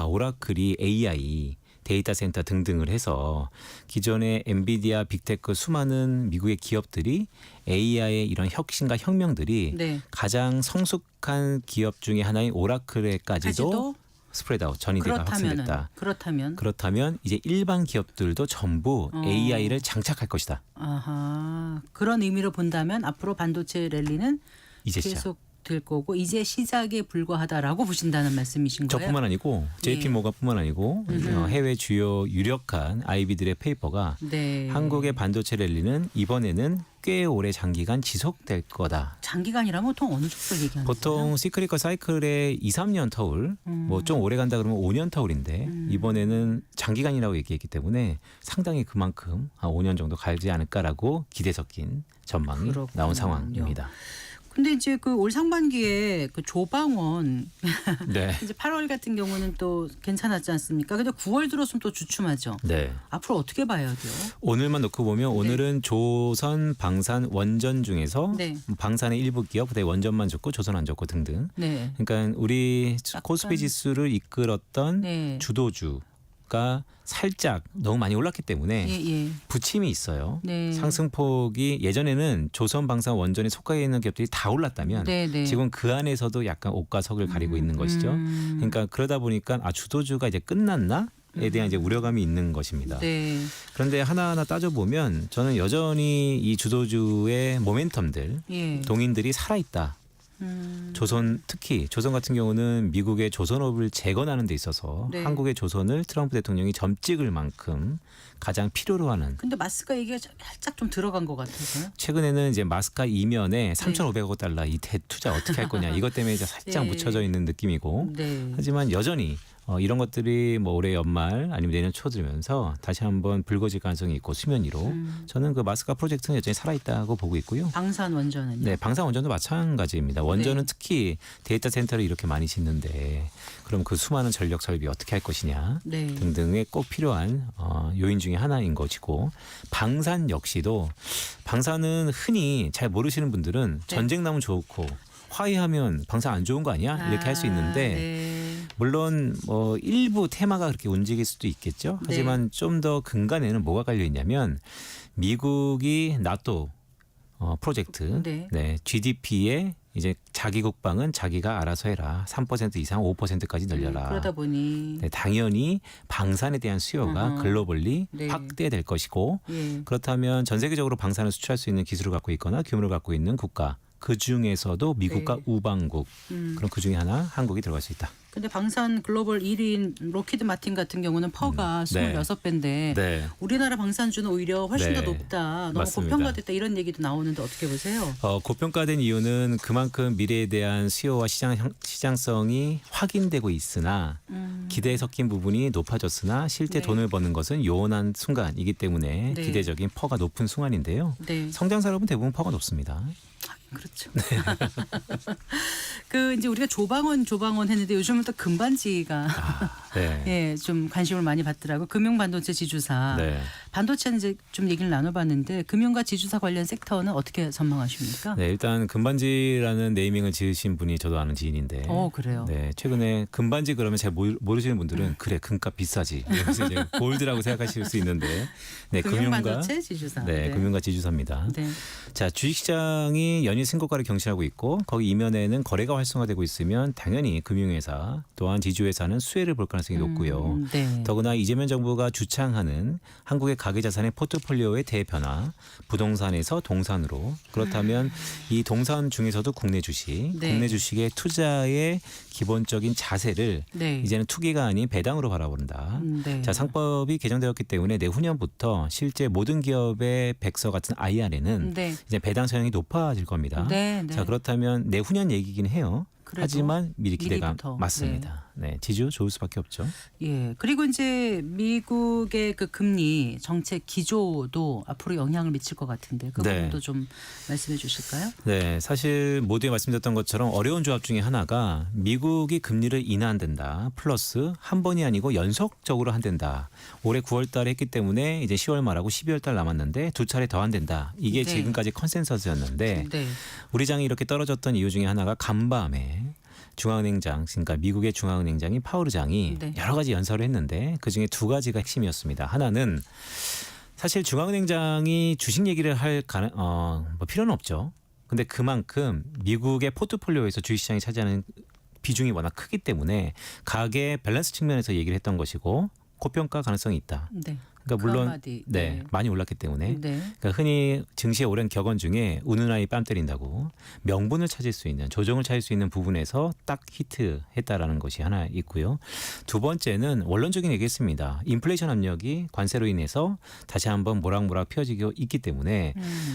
오라클이 AI 데이터 센터 등등을 해서 기존의 엔비디아, 빅테크 수많은 미국의 기업들이 AI의 이런 혁신과 혁명들이 네. 가장 성숙한 기업 중에 하나인 오라클에까지도 가지도 스프레드아웃 전이돼가 확산됐다. 그렇다면 이제 일반 기업들도 전부 AI를 장착할 것이다. 아하. 그런 의미로 본다면 앞으로 반도체 랠리는 이제 시작. 계속 될 거고 이제 시작에 불과하다라고 보신다는 말씀이신 거예요? 저뿐만 아니고 JP 모건뿐만 아니고 해외 주요 유력한 IB들의 페이퍼가 네. 한국의 반도체 랠리는 이번에는 꽤 오래 장기간 지속될 거다. 장기간이라면 보통 어느 정도를 얘기하는 보통 거예요? 시크릿과 사이클의 2, 3년 터울, 뭐 좀 오래 간다 그러면 5년 터울인데 이번에는 장기간이라고 얘기했기 때문에 상당히 그만큼 한 5년 정도 갈지 않을까라고 기대 섞인 전망이 그렇군요. 나온 상황입니다. 근데 이제 그 올 상반기에 그 조방원 네. 이제 8월 같은 경우는 또 괜찮았지 않습니까? 근데 9월 들어서면 또 주춤하죠. 네. 앞으로 어떻게 봐야 돼요? 오늘만 놓고 보면 오늘은 조선, 방산, 원전 중에서 네. 방산의 일부 기업, 그다음에 원전만 좋고 조선 안 좋고 등등. 네. 그러니까 우리 약간- 코스피 지수를 이끌었던 네. 주도주가 살짝 너무 많이 올랐기 때문에 예. 부침이 있어요. 네. 상승폭이 예전에는 조선, 방산, 원전에 속해 있는 기업들이 다 올랐다면 네. 지금 그 안에서도 약간 옥과 석을 가리고 있는 것이죠. 그러니까 그러다 보니까 주도주가 이제 끝났나에 대한 이제 우려감이 있는 것입니다. 네. 그런데 하나하나 따져보면 저는 여전히 이 주도주의 모멘텀들, 예. 동인들이 살아있다. 조선, 특히 조선 같은 경우는 미국의 조선업을 재건하는 데 있어서 네. 한국의 조선을 트럼프 대통령이 점 찍을 만큼 가장 필요로 하는, 근데 마스가 얘기가 살짝 좀 들어간 것 같아서요. 최근에는 이제 마스카 이면에 네. 3,500억 달러 이 대투자 어떻게 할 거냐 이것 때문에 이제 살짝 네. 묻혀져 있는 느낌이고, 네. 하지만 여전히 이런 것들이 뭐 올해 연말 아니면 내년 초 들면서 다시 한번 불거질 가능성이 있고 수면 위로 저는 그 마스카 프로젝트는 여전히 살아있다고 보고 있고요. 방산 원전은요? 네, 방산 원전도 마찬가지입니다. 원전은 네. 특히 데이터 센터를 이렇게 많이 짓는데 그럼 그 수많은 전력 설비 어떻게 할 것이냐 네. 등등에 꼭 필요한 요인 중에 하나인 것이고, 방산 역시도, 방산은 흔히 잘 모르시는 분들은 네. 전쟁 나면 좋고 화해하면 방산 안 좋은 거 아니야? 이렇게 할 수 있는데 네. 물론 뭐 일부 테마가 그렇게 움직일 수도 있겠죠. 하지만 좀 더 근간에는 뭐가 깔려 있냐면 미국이 나토 프로젝트, 네. GDP에 이제 자기 국방은 자기가 알아서 해라. 3% 이상 5%까지 늘려라. 그러다 보니 네, 당연히 방산에 대한 수요가 글로벌리 네. 확대될 것이고, 예. 그렇다면 전 세계적으로 방산을 수출할 수 있는 기술을 갖고 있거나 규모를 갖고 있는 국가, 그 중에서도 미국과 네. 우방국, 그럼 그 중에 하나 한국이 들어갈 수 있다. 근데 방산 글로벌 1위인 로키드 마틴 같은 경우는 퍼가 네. 26배인데 네. 우리나라 방산주는 오히려 훨씬 네. 더 높다. 너무 맞습니다. 고평가됐다 이런 얘기도 나오는데 어떻게 보세요? 고평가된 이유는 그만큼 미래에 대한 수요와 시장성이 확인되고 있으나 기대에 섞인 부분이 높아졌으나 실제 네. 돈을 버는 것은 요원한 순간이기 때문에 네. 기대적인 퍼가 높은 순간인데요. 네. 성장 산업은 대부분 퍼가 높습니다. 그렇죠. 그 이제 우리가 조방원 했는데 요즘은 또 금반지가 네. 예, 좀 관심을 많이 받더라고. 금융반도체 지주사. 네. 반도체는 이제 좀 얘기를 나눠봤는데 금융과 지주사 관련 섹터는 어떻게 전망하십니까? 네, 일단 금반지라는 네이밍을 지으신 분이 저도 아는 지인인데. 그래요. 네, 최근에 금반지 그러면 잘 모르시는 분들은 그래 금값 비싸지. 이러면서 이제 골드라고 생각하실 수 있는데, 네, 금융반도체 지주사. 네, 금융과 지주사입니다. 네. 자, 주식시장이 연일 신고가를 경신하고 있고 거기 이면에는 거래가 활성화되고 있으면 당연히 금융회사 또한 지주회사는 수혜를 볼 가능성이 높고요. 네. 더구나 이재명 정부가 주창하는 한국의 가계자산의 포트폴리오의 대변화, 부동산에서 동산으로, 그렇다면 이 동산 중에서도 국내 주식, 네. 국내 주식의 투자의 기본적인 자세를 네. 이제는 투기가 아닌 배당으로 바라본다. 네. 자, 상법이 개정되었기 때문에 내후년부터 실제 모든 기업의 백서 같은 IR에는 네. 이제 배당 성향이 높아질 겁니다. 네. 자, 그렇다면 내후년 얘기긴 해요. 그래도 하지만 미리 기대가 미리부터. 맞습니다. 네, 지주 좋을 수밖에 없죠. 예. 그리고 이제 미국의 그 금리 정책 기조도 앞으로 영향을 미칠 것 같은데 그 네. 부분도 좀 말씀해 주실까요? 네, 사실 모두에 말씀드렸던 것처럼 어려운 조합 중에 하나가 미국이 금리를 인하한다. 플러스 한 번이 아니고 연속적으로 한댄다. 올해 9월 달에 했기 때문에 이제 10월 말하고 12월 달 남았는데 두 차례 더 한댄다. 이게 네. 지금까지 컨센서스였는데 네. 우리 장이 이렇게 떨어졌던 이유 중에 하나가 간밤에 중앙은행장, 그러니까 미국의 중앙은행장이 파우르 장이 네. 여러 가지 연설을 했는데 그중에 두 가지가 핵심이었습니다. 하나는 사실 중앙은행장이 주식 얘기를 할 뭐 필요는 없죠. 근데 그만큼 미국의 포트폴리오에서 주식시장이 차지하는 비중이 워낙 크기 때문에 가계 밸런스 측면에서 얘기를 했던 것이고 고평가 가능성이 있다. 네. 그러니까 그 물론 한마디. 네, 많이 올랐기 때문에 네. 그러니까 흔히 증시의 오랜 격언 중에 우는 아이 뺨 때린다고 명분을 찾을 수 있는, 조정을 찾을 수 있는 부분에서 딱 히트했다라는 것이 하나 있고요. 두 번째는 원론적인 얘기했습니다. 인플레이션 압력이 관세로 인해서 다시 한번 모락모락 펴지고 있기 때문에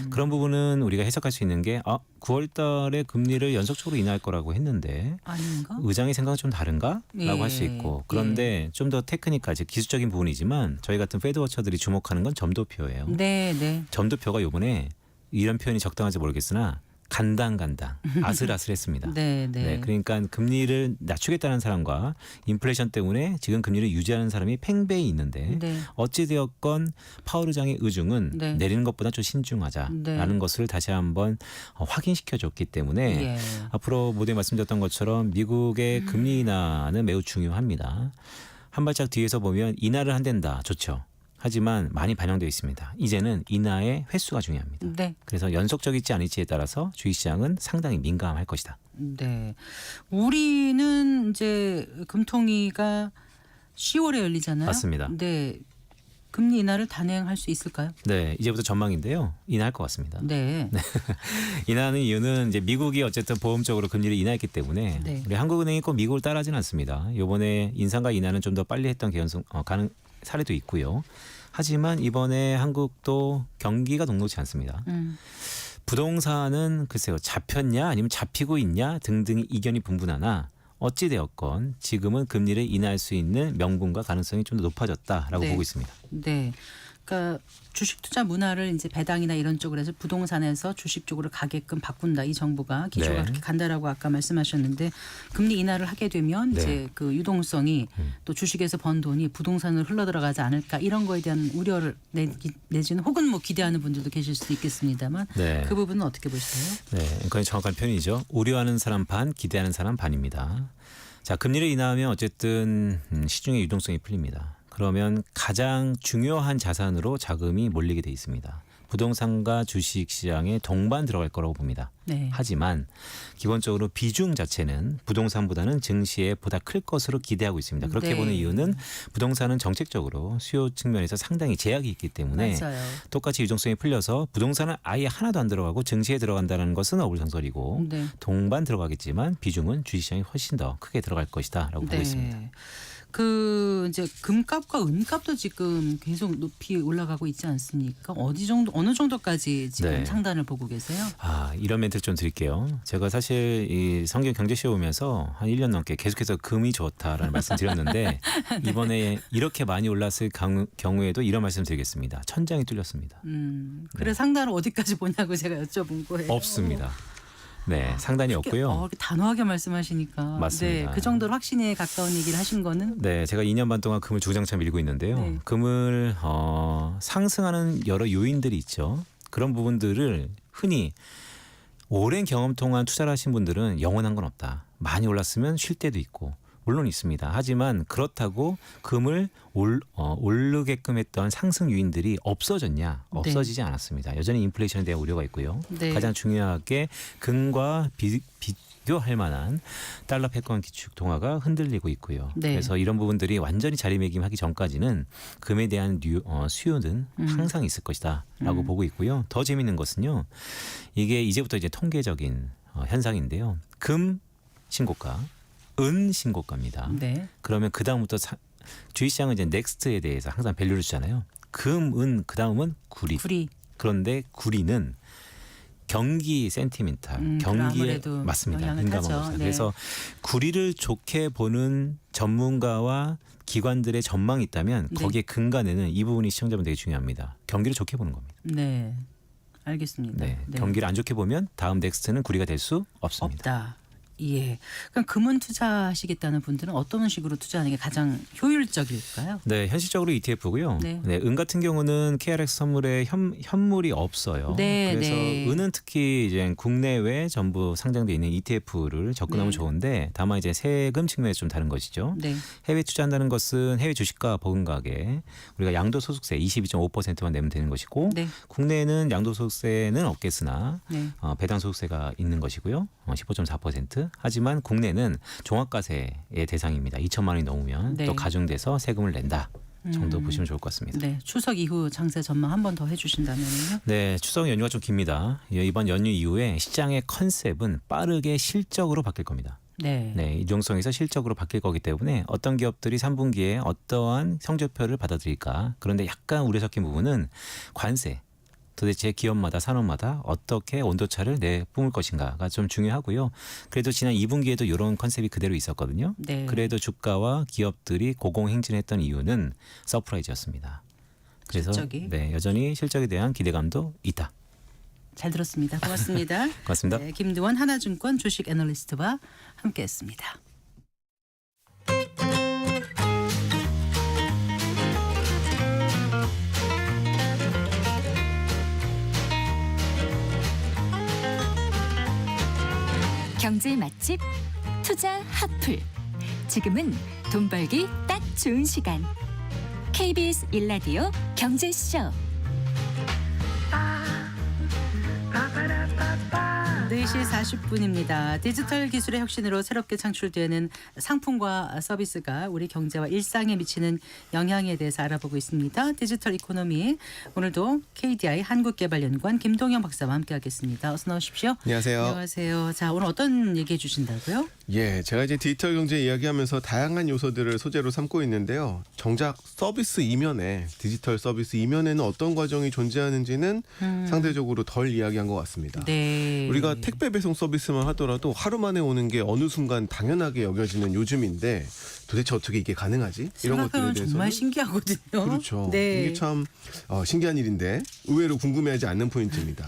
그런 부분은 우리가 해석할 수 있는 게 9월 달에 금리를 연속적으로 인하할 거라고 했는데 아닌가? 의장의 생각은 좀 다른가? 예. 라고 할 수 있고, 그런데 좀 더 테크니컬, 즉 기술적인 부분이지만 저희 같은 패드워처들이 주목하는 건 점도표예요. 네, 네. 점도표가 요번에 이런 표현이 적당한지 모르겠으나 간당간당 아슬아슬했습니다. 네, 네. 네, 그러니까 금리를 낮추겠다는 사람과 인플레이션 때문에 지금 금리를 유지하는 사람이 팽배히 있는데 네. 어찌 되었건 파월 의장의 의중은 네. 내리는 것보다 좀 신중하자라는 네. 것을 다시 한번 확인시켜줬기 때문에 예. 앞으로 모두에 말씀드렸던 것처럼 미국의 금리 인하는 매우 중요합니다. 한 발짝 뒤에서 보면 인하를 한댄다 좋죠. 하지만 많이 반영되어 있습니다. 이제는 인하의 횟수가 중요합니다. 네. 그래서 연속적일지 아닐지에 따라서 주식시장은 상당히 민감할 것이다. 네. 우리는 이제 금통위가 10월에 열리잖아요. 맞습니다. 네. 금리 인하를 단행할 수 있을까요? 네, 이제부터 전망인데요. 인하할 것 같습니다. 네. 인하하는 이유는 이제 미국이 어쨌든 보험적으로 금리를 인하했기 때문에 네. 우리 한국은행이 꼭 미국을 따라하지는 않습니다. 이번에 인상과 인하는 좀 더 빨리 했던 가능 사례도 있고요. 하지만 이번에 한국도 경기가 녹록지 않습니다. 부동산은 글쎄요 잡혔냐 아니면 잡히고 있냐 등등의 이견이 분분하나 어찌 되었건 지금은 금리를 인하할 수 있는 명분과 가능성이 좀 더 높아졌다라고 네. 보고 있습니다. 네. 그러니까 주식 투자 문화를 이제 배당이나 이런 쪽으로 해서 부동산에서 주식 쪽으로 가게끔 바꾼다. 이 정부가 기조가 네. 그렇게 간다라고 아까 말씀하셨는데 금리 인하를 하게 되면 네. 이제 그 유동성이 또 주식에서 번 돈이 부동산으로 흘러 들어가지 않을까 이런 거에 대한 우려를 내지는 혹은 뭐 기대하는 분들도 계실 수도 있겠습니다만 네. 그 부분은 어떻게 보세요? 네, 그건 정확한 표현이죠. 우려하는 사람 반, 기대하는 사람 반입니다. 자, 금리를 인하하면 어쨌든 시중의 유동성이 풀립니다. 그러면 가장 중요한 자산으로 자금이 몰리게 돼 있습니다. 부동산과 주식 시장에 동반 들어갈 거라고 봅니다. 네. 하지만 기본적으로 비중 자체는 부동산보다는 증시에 보다 클 것으로 기대하고 있습니다. 그렇게 네. 보는 이유는 부동산은 정책적으로 수요 측면에서 상당히 제약이 있기 때문에 맞아요. 똑같이 유동성이 풀려서 부동산은 아예 하나도 안 들어가고 증시에 들어간다는 것은 어불성설이고 네. 동반 들어가겠지만 비중은 주식시장이 훨씬 더 크게 들어갈 것이다라고 보고 있습니다. 그 이제 금값과 은값도 지금 계속 높이 올라가고 있지 않습니까? 어느 정도까지 지금 네. 상단을 보고 계세요? 아, 이런 멘트를 좀 드릴게요. 제가 사실 이 성경 경제쇼 오면서 한 1년 넘게 계속해서 금이 좋다라는 말씀 드렸는데 이번에 이렇게 많이 올랐을 경우에도 이런 말씀 드리겠습니다. 천장이 뚫렸습니다. 그래 상단을 어디까지 보냐고 제가 여쭤본 거예요. 없습니다. 네, 상단이 없고요. 이렇게 단호하게 말씀하시니까. 맞습니다. 네, 그 정도로 확신에 가까운 얘기를 하신 거는 네, 제가 2년 반 동안 금을 주구장창 밀고 있는데요. 네. 금을 상승하는 여러 요인들이 있죠. 그런 부분들을 흔히 오랜 경험 동안 투자를 하신 분들은 영원한 건 없다. 많이 올랐으면 쉴 때도 있고 물론 있습니다. 하지만 그렇다고 금을 오르게끔 했던 상승 요인들이 없어졌냐? 없어지지 않았습니다. 여전히 인플레이션에 대한 우려가 있고요. 네. 가장 중요하게 금과 비교할 만한 달러 패권 기축 동화가 흔들리고 있고요. 네. 그래서 이런 부분들이 완전히 자리매김하기 전까지는 금에 대한 수요는 항상 있을 것이다라고 보고 있고요. 더 재미있는 것은요. 이게 이제부터 이제 통계적인 현상인데요. 금 신고가, 은 신고가입니다. 네. 그러면 그 다음부터 주식시장은 이제 넥스트에 대해서 항상 밸류를 주잖아요. 금, 은, 그 다음은 구리. 구리. 그런데 구리는 경기 센티멘탈, 그럼 경기에 아무래도 맞습니다. 영향을 민감한 하죠. 것이다. 네. 그래서 구리를 좋게 보는 전문가와 기관들의 전망이 있다면 네. 거기에 근간에는 이 부분이 시청자분 되게 중요합니다. 경기를 좋게 보는 겁니다. 네. 알겠습니다. 네. 경기를 안 좋게 보면 다음 넥스트는 구리가 될 수 없습니다. 없다. 예. 그럼 금은 투자하시겠다는 분들은 어떤 식으로 투자하는 게 가장 효율적일까요? 네, 현실적으로 ETF고요. 네. 네, 은 같은 경우는 KRX 선물에 현물이 없어요. 네, 그래서 네. 은은 특히 이제 국내외 전부 상장돼 있는 ETF를 접근하면 네. 좋은데 다만 이제 세금 측면에서 좀 다른 것이죠. 네. 해외 투자한다는 것은 해외 주식과 버금가게 우리가 양도소득세 22.5%만 내면 되는 것이고 네. 국내에는 양도소득세는 없겠으나 네. 배당소득세가 있는 것이고요. 15.4%. 하지만 국내는 종합과세의 대상입니다. 2천만 원이 넘으면 네. 또 가중돼서 세금을 낸다 정도 보시면 좋을 것 같습니다. 네. 추석 이후 장세 전망 한 번 더 해주신다면요. 네, 추석 연휴가 좀 깁니다. 이번 연휴 이후에 시장의 컨셉은 빠르게 실적으로 바뀔 겁니다. 네. 네, 유동성에서 실적으로 바뀔 거기 때문에 어떤 기업들이 3분기에 어떠한 성적표를 받아들일까. 그런데 약간 우려 섞인 부분은 관세. 도대체 기업마다 산업마다 어떻게 온도차를 내뿜을 것인가가 좀 중요하고요. 그래도 지난 2분기에도 이런 컨셉이 그대로 있었거든요. 네. 그래도 주가와 기업들이 고공행진했던 이유는 서프라이즈였습니다. 그래서 실적이? 네, 여전히 실적에 대한 기대감도 있다. 잘 들었습니다. 고맙습니다. 고맙습니다. 네, 김두원 하나증권 주식 애널리스트와 함께했습니다. 경제 맛집 투자 핫플. 지금은 돈 벌기 딱 좋은 시간. KBS 1라디오 경제쇼. 4시 40분입니다. 디지털 기술의 혁신으로 새롭게 창출되는 상품과 서비스가 우리 경제와 일상에 미치는 영향에 대해서 알아보고 있습니다. 디지털 이코노미. 오늘도 KDI 한국개발연구원 김동영 박사와 함께하겠습니다. 어서 나오십시오. 안녕하세요. 안녕하세요. 자, 오늘 어떤 얘기해 주신다고요? 예, 제가 이제 디지털 경제 이야기하면서 다양한 요소들을 소재로 삼고 있는데요. 정작 서비스 이면에 디지털 서비스 이면에는 어떤 과정이 존재하는지는 상대적으로 덜 이야기한 것 같습니다. 네. 우리가 택배 배송 서비스만 하더라도 하루 만에 오는 게 어느 순간 당연하게 여겨지는 요즘인데 도대체 어떻게 이게 가능하지? 이런 것들에 생각하면 대해서 정말 신기하거든요. 그렇죠. 네. 이게 참 신기한 일인데 의외로 궁금해하지 않는 포인트입니다.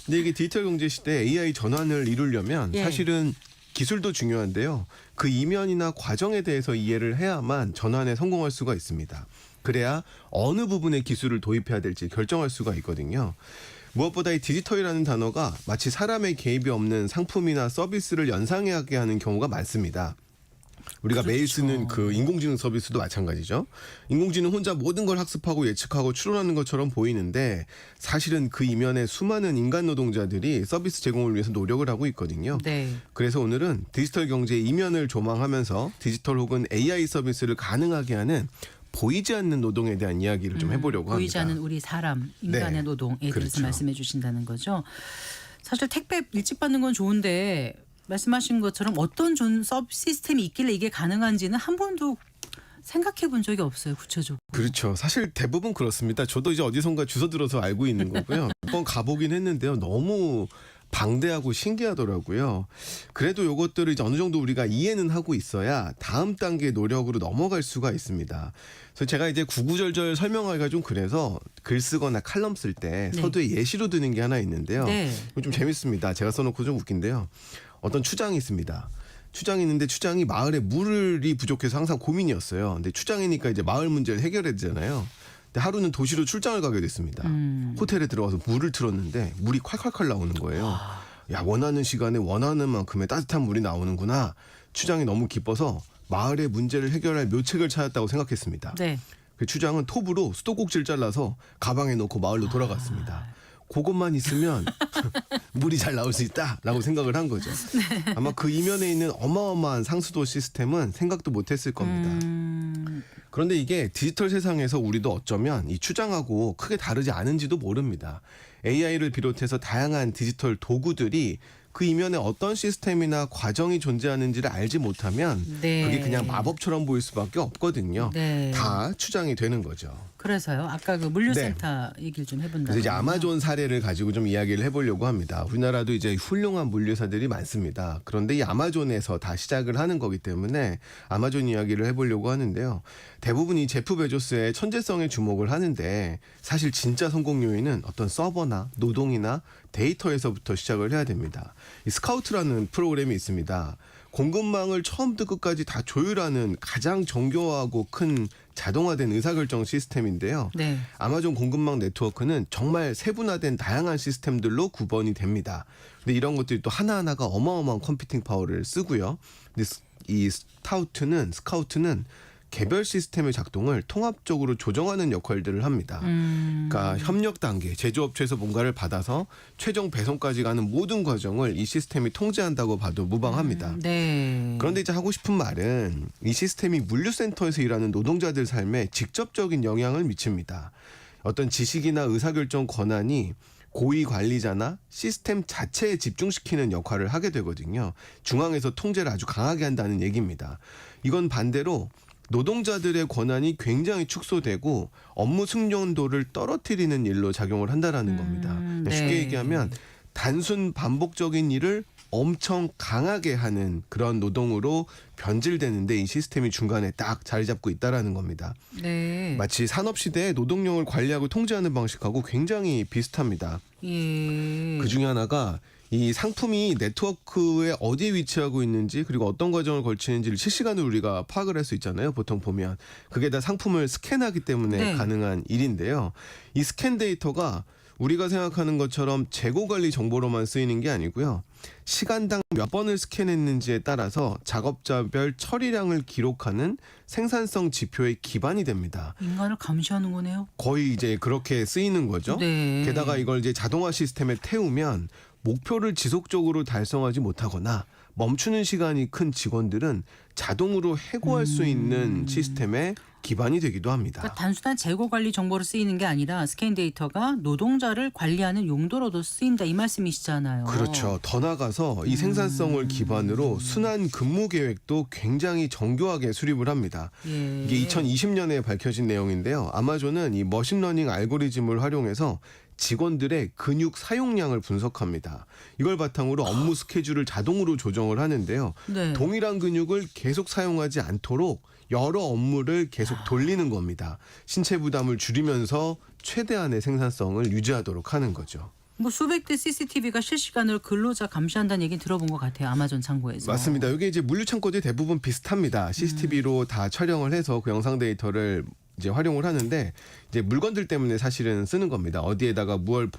근데 이게 디지털 경제 시대 AI 전환을 이루려면 예. 사실은 기술도 중요한데요. 그 이면이나 과정에 대해서 이해를 해야만 전환에 성공할 수가 있습니다. 그래야 어느 부분의 기술을 도입해야 될지 결정할 수가 있거든요. 무엇보다 이 디지털이라는 단어가 마치 사람의 개입이 없는 상품이나 서비스를 연상하게 하는 경우가 많습니다. 우리가 그렇죠. 매일 쓰는 그 인공지능 서비스도 마찬가지죠. 인공지능 혼자 모든 걸 학습하고 예측하고 추론하는 것처럼 보이는데 사실은 그 이면에 수많은 인간 노동자들이 서비스 제공을 위해서 노력을 하고 있거든요. 네. 그래서 오늘은 디지털 경제의 이면을 조망하면서 디지털 혹은 AI 서비스를 가능하게 하는 보이지 않는 노동에 대한 이야기를 좀 해보려고 보이지 합니다. 않는 우리 사람, 인간의 네. 노동에 대해서 그렇죠. 말씀해 주신다는 거죠. 사실 택배 일찍 받는 건 좋은데 말씀하신 것처럼 어떤 시스템이 있길래 이게 가능한지는 한 번도 생각해 본 적이 없어요. 구체적으로. 그렇죠. 사실 대부분 그렇습니다. 저도 이제 어디선가 주워 들어서 알고 있는 거고요. 한번 가보긴 했는데요. 너무 방대하고 신기하더라고요. 그래도 이것들을 이제 어느 정도 우리가 이해는 하고 있어야 다음 단계 노력으로 넘어갈 수가 있습니다. 그래서 제가 이제 구구절절 설명하기가 좀 그래서 글 쓰거나 칼럼 쓸 때 네. 서두에 예시로 드는 게 하나 있는데요. 네. 이거 좀 재밌습니다. 제가 써놓고 좀 웃긴데요. 어떤 추장이 있습니다. 추장이 있는데 추장이 마을에 물이 부족해서 항상 고민이었어요. 근데 추장이니까 이제 마을 문제를 해결해야 되잖아요. 근데 하루는 도시로 출장을 가게 됐습니다. 호텔에 들어가서 물을 틀었는데 물이 콸콸콸 나오는 거예요. 야, 원하는 시간에 원하는 만큼의 따뜻한 물이 나오는구나. 추장이 너무 기뻐서 마을의 문제를 해결할 묘책을 찾았다고 생각했습니다. 네. 그 추장은 톱으로 수도꼭지를 잘라서 가방에 넣고 마을로 돌아갔습니다. 그것만 있으면 물이 잘 나올 수 있다라고 생각을 한 거죠. 아마 그 이면에 있는 어마어마한 상수도 시스템은 생각도 못했을 겁니다. 그런데 이게 디지털 세상에서 우리도 어쩌면 이 추장하고 크게 다르지 않은지도 모릅니다. AI를 비롯해서 다양한 디지털 도구들이 그 이면에 어떤 시스템이나 과정이 존재하는지를 알지 못하면 네. 그게 그냥 마법처럼 보일 수밖에 없거든요. 네. 다 추장이 되는 거죠. 그래서요. 아까 그 물류센터 얘기를 좀 해본다. 그래서 이제 아마존 사례를 가지고 좀 이야기를 해보려고 합니다. 우리나라도 이제 훌륭한 물류사들이 많습니다. 그런데 이 아마존에서 다 시작을 하는 거기 때문에 아마존 이야기를 해보려고 하는데요. 대부분 이 제프 베조스의 천재성에 주목을 하는데 사실 진짜 성공 요인은 어떤 서버나 노동이나 데이터에서부터 시작을 해야 됩니다. 이 스카우트라는 프로그램이 있습니다. 공급망을 처음부터 끝까지 다 조율하는 가장 정교하고 큰 자동화된 의사결정 시스템인데요. 네. 아마존 공급망 네트워크는 정말 세분화된 다양한 시스템들로 구번이 됩니다. 근데 이런 것들이 또 하나하나가 어마어마한 컴퓨팅 파워를 쓰고요. 근데 이 스카우트는 개별 시스템의 작동을 통합적으로 조정하는 역할들을 합니다. 그러니까 협력 단계, 제조업체에서 뭔가를 받아서 최종 배송까지 가는 모든 과정을 이 시스템이 통제한다고 봐도 무방합니다. 네. 그런데 이제 하고 싶은 말은 이 시스템이 물류센터에서 일하는 노동자들 삶에 직접적인 영향을 미칩니다. 어떤 지식이나 의사결정 권한이 고위 관리자나 시스템 자체에 집중시키는 역할을 하게 되거든요. 중앙에서 통제를 아주 강하게 한다는 얘기입니다. 이건 반대로 노동자들의 권한이 굉장히 축소되고 업무 숙련도를 떨어뜨리는 일로 작용을 한다라는 겁니다. 네. 쉽게 얘기하면 단순 반복적인 일을 엄청 강하게 하는 그런 노동으로 변질되는데 이 시스템이 중간에 딱 자리 잡고 있다라는 겁니다. 네. 마치 산업시대의 노동력을 관리하고 통제하는 방식하고 굉장히 비슷합니다. 예. 그 중에 하나가 이 상품이 네트워크에 어디에 위치하고 있는지 그리고 어떤 과정을 거치는지를 실시간으로 우리가 파악을 할 수 있잖아요. 보통 보면 그게 다 상품을 스캔하기 때문에 네. 가능한 일인데요. 이 스캔 데이터가 우리가 생각하는 것처럼 재고 관리 정보로만 쓰이는 게 아니고요. 시간당 몇 번을 스캔했는지에 따라서 작업자별 처리량을 기록하는 생산성 지표의 기반이 됩니다. 인간을 감시하는 거네요. 거의 이제 그렇게 쓰이는 거죠. 네. 게다가 이걸 이제 자동화 시스템에 태우면 목표를 지속적으로 달성하지 못하거나 멈추는 시간이 큰 직원들은 자동으로 해고할 수 있는 시스템의 기반이 되기도 합니다. 그러니까 단순한 재고 관리 정보로 쓰이는 게 아니라 스캔 데이터가 노동자를 관리하는 용도로도 쓰인다 이 말씀이시잖아요. 그렇죠. 더 나가서 이 생산성을 기반으로 순환 근무 계획도 굉장히 정교하게 수립을 합니다. 예. 이게 2020년에 밝혀진 내용인데요. 아마존은 이 머신러닝 알고리즘을 활용해서 직원들의 근육 사용량을 분석합니다. 이걸 바탕으로 업무 스케줄을 자동으로 조정을 하는데요. 네. 동일한 근육을 계속 사용하지 않도록 여러 업무를 계속 돌리는 겁니다. 신체 부담을 줄이면서 최대한의 생산성을 유지하도록 하는 거죠. 뭐 수백 대 CCTV가 실시간으로 근로자 감시한다는 얘기 들어본 것 같아요. 아마존 창고에서. 맞습니다. 이게 이제 물류 창고들이 대부분 비슷합니다. CCTV로 다 촬영을 해서 그 영상 데이터를 이제 활용을 하는데 이제 물건들 때문에 사실은 쓰는 겁니다. 어디에다가 무얼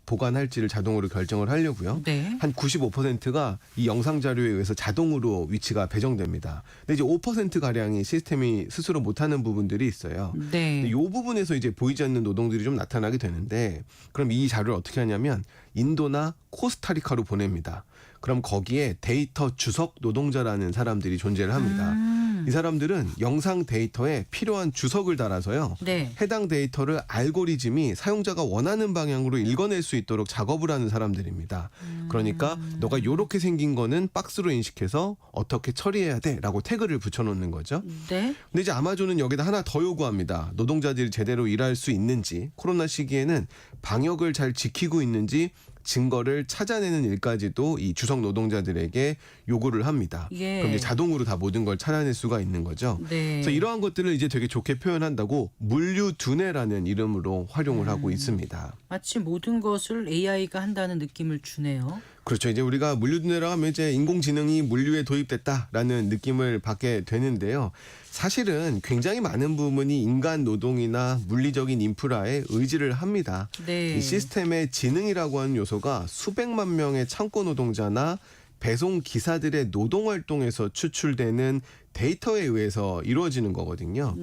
보관할지를 자동으로 결정을 하려고요. 네. 한 95%가 이 영상 자료에 의해서 자동으로 위치가 배정됩니다. 근데 이제 5% 가량이 시스템이 스스로 못하는 부분들이 있어요. 네. 이 부분에서 이제 보이지 않는 노동들이 좀 나타나게 되는데 그럼 이 자료를 어떻게 하냐면 인도나 코스타리카로 보냅니다. 그럼 거기에 데이터 주석 노동자라는 사람들이 존재를 합니다. 이 사람들은 영상 데이터에 필요한 주석을 달아서요. 네. 해당 데이터를 알고리즘이 사용자가 원하는 방향으로 읽어낼 수 있도록 작업을 하는 사람들입니다. 그러니까 너가 이렇게 생긴 거는 박스로 인식해서 어떻게 처리해야 돼라고 태그를 붙여놓는 거죠. 네. 근데 이제 아마존은 여기다 하나 더 요구합니다. 노동자들이 제대로 일할 수 있는지 코로나 시기에는 방역을 잘 지키고 있는지 증거를 찾아내는 일까지도 이 주석 노동자들에게 요구를 합니다. 예. 그럼 이제 자동으로 다 모든 걸 찾아낼 수가 있는 거죠. 네. 그래서 이러한 것들을 이제 되게 좋게 표현한다고 물류 두뇌라는 이름으로 활용을 하고 있습니다. 마치 모든 것을 AI가 한다는 느낌을 주네요. 그렇죠. 이제 우리가 물류두뇌라 하면 이제 인공지능이 물류에 도입됐다라는 느낌을 받게 되는데요. 사실은 굉장히 많은 부분이 인간 노동이나 물리적인 인프라에 의지를 합니다. 네. 이 시스템의 지능이라고 하는 요소가 수백만 명의 창고 노동자나 배송 기사들의 노동 활동에서 추출되는 데이터에 의해서 이루어지는 거거든요.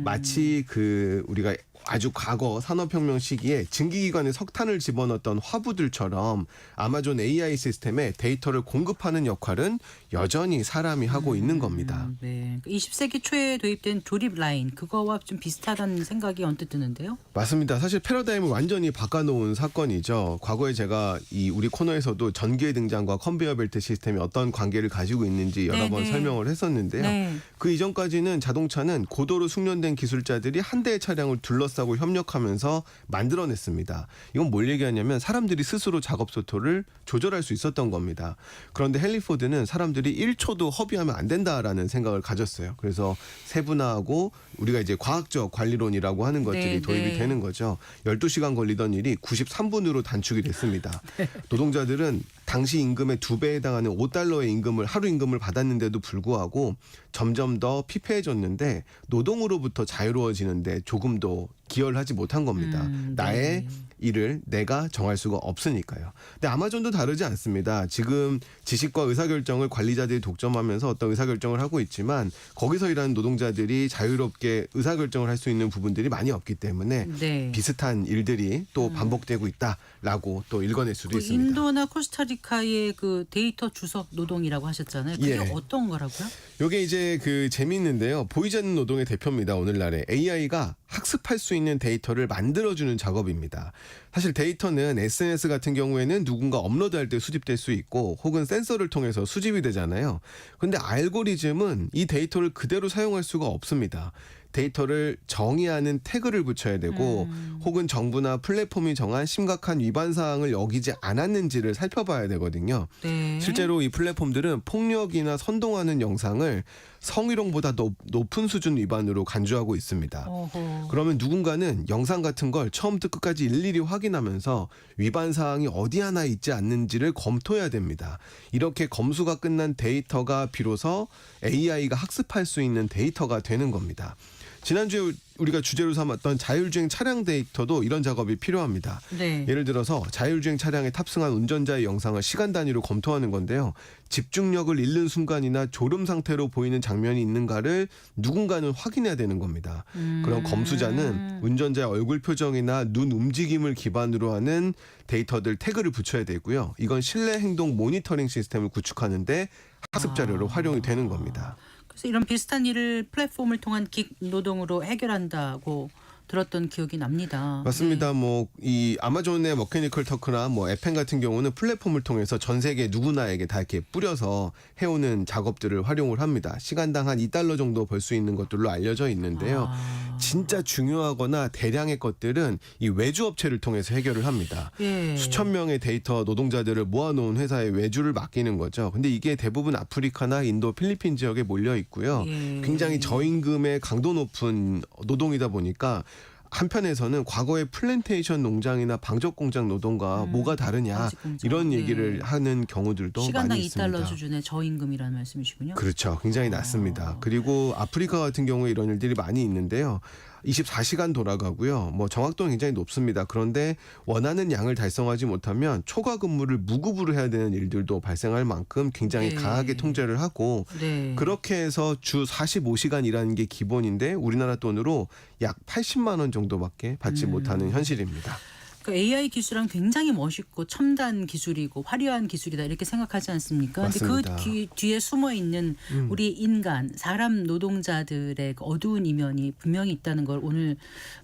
마치 그 우리가 아주 과거 산업혁명 시기에 증기기관에 석탄을 집어넣었던 화부들처럼 아마존 AI 시스템에 데이터를 공급하는 역할은 여전히 사람이 하고 있는 겁니다. 네. 20세기 초에 도입된 조립 라인 그거와 좀 비슷하다는 생각이 언뜻 드는데요. 맞습니다. 사실 패러다임을 완전히 바꿔놓은 사건이죠. 과거에 제가 이 우리 코너에서도 전기의 등장과 컨베이어 벨트 시스템이 어떤 관계를 가지고 있는지 여러 번 네네. 설명을 했었는데요. 네. 그 이전까지는 자동차는 고도로 숙련된 기술자들이 한 대의 차량을 둘러싸고 협력하면서 만들어냈습니다. 이건 뭘 얘기하냐면 사람들이 스스로 작업 속도를 조절할 수 있었던 겁니다. 그런데 헨리 포드는 사람들이 1초도 허비하면 안 된다라는 생각을 가졌어요. 그래서 세분화하고 우리가 이제 과학적 관리론이라고 하는 것들이 네, 도입이 네. 되는 거죠. 12시간 걸리던 일이 93분으로 단축이 됐습니다. 노동자들은 당시 임금의 2배에 해당하는 $5의 임금을 하루 임금을 받았는데도 불구하고 점점 더 피폐해졌는데 노동으로부터 자유로워지는데 조금도 기여를 하지 못한 겁니다. 나의 네. 일을 내가 정할 수가 없으니까요. 근데 아마존도 다르지 않습니다. 지금 지식과 의사결정을 관리자들이 독점하면서 어떤 의사결정을 하고 있지만 거기서 일하는 노동자들이 자유롭게 의사결정을 할 수 있는 부분들이 많이 없기 때문에 네. 비슷한 일들이 또 반복되고 있다라고 또 읽어낼 수도 그 있습니다. 인도나 코스타리카의 그 데이터 주석 노동이라고 하셨잖아요. 그게 예. 어떤 거라고요? 요게 이제 그 재미있는데요. 보이지 않는 노동의 대표입니다. 오늘날에 AI가 학습할 수 있는 데이터를 만들어주는 작업입니다. 사실 데이터는 SNS 같은 경우에는 누군가 업로드할 때 수집될 수 있고 혹은 센서를 통해서 수집이 되잖아요. 근데 알고리즘은 이 데이터를 그대로 사용할 수가 없습니다. 데이터를 정의하는 태그를 붙여야 되고 혹은 정부나 플랫폼이 정한 심각한 위반 사항을 어기지 않았는지를 살펴봐야 되거든요. 네. 실제로 이 플랫폼들은 폭력이나 선동하는 영상을 성희롱보다 높은 수준 위반으로 간주하고 있습니다. 어허. 그러면 누군가는 영상 같은 걸 처음부터 끝까지 일일이 확인하면서 위반 사항이 어디 하나 있지 않는지를 검토해야 됩니다. 이렇게 검수가 끝난 데이터가 비로소 AI가 학습할 수 있는 데이터가 되는 겁니다. 지난주에 우리가 주제로 삼았던 자율주행 차량 데이터도 이런 작업이 필요합니다. 네. 예를 들어서 자율주행 차량에 탑승한 운전자의 영상을 시간 단위로 검토하는 건데요. 집중력을 잃는 순간이나 졸음 상태로 보이는 장면이 있는가를 누군가는 확인해야 되는 겁니다. 그럼 검수자는 운전자의 얼굴 표정이나 눈 움직임을 기반으로 하는 데이터들 태그를 붙여야 되고요. 이건 실내 행동 모니터링 시스템을 구축하는데 학습 자료로 활용이 되는 겁니다. 그래서 이런 비슷한 일을 플랫폼을 통한 긱 노동으로 해결한다고 들었던 기억이 납니다. 맞습니다. 뭐 이 아마존의 머케니컬 터크나 뭐 에펜 같은 경우는 플랫폼을 통해서 전 세계 누구나에게 다 이렇게 뿌려서 해오는 작업들을 활용을 합니다. 시간당 한 $2 정도 벌 수 있는 것들로 알려져 있는데요. 진짜 중요하거나 대량의 것들은 이 외주 업체를 통해서 해결을 합니다. 예. 수천 명의 데이터 노동자들을 모아놓은 회사에 외주를 맡기는 거죠. 근데 이게 대부분 아프리카나 인도, 필리핀 지역에 몰려 있고요. 예. 굉장히 저임금의 강도 높은 노동이다 보니까 한편에서는 과거의 플랜테이션 농장이나 방적 공장 노동과 뭐가 다르냐 방직 공장. 이런 예. 얘기를 하는 경우들도 시간당 많이 있습니다. $2 수준의 저임금이라는 말씀이시군요. 그렇죠. 굉장히 낮습니다. 그리고 아프리카 같은 경우에 이런 일들이 많이 있는데요. 24시간 돌아가고요. 뭐 정확도는 굉장히 높습니다. 그런데 원하는 양을 달성하지 못하면 초과 근무를 무급으로 해야 되는 일들도 발생할 만큼 굉장히 네. 강하게 통제를 하고 네. 그렇게 해서 주 45시간 일하는 게 기본인데 우리나라 돈으로 약 80만 원 정도밖에 받지 못하는 현실입니다. 그러니까 AI 기술은 굉장히 멋있고 첨단 기술이고 화려한 기술이다 이렇게 생각하지 않습니까? 근데 맞습니다. 그 뒤에 숨어 있는 우리 인간, 사람 노동자들의 그 어두운 이면이 분명히 있다는 걸 오늘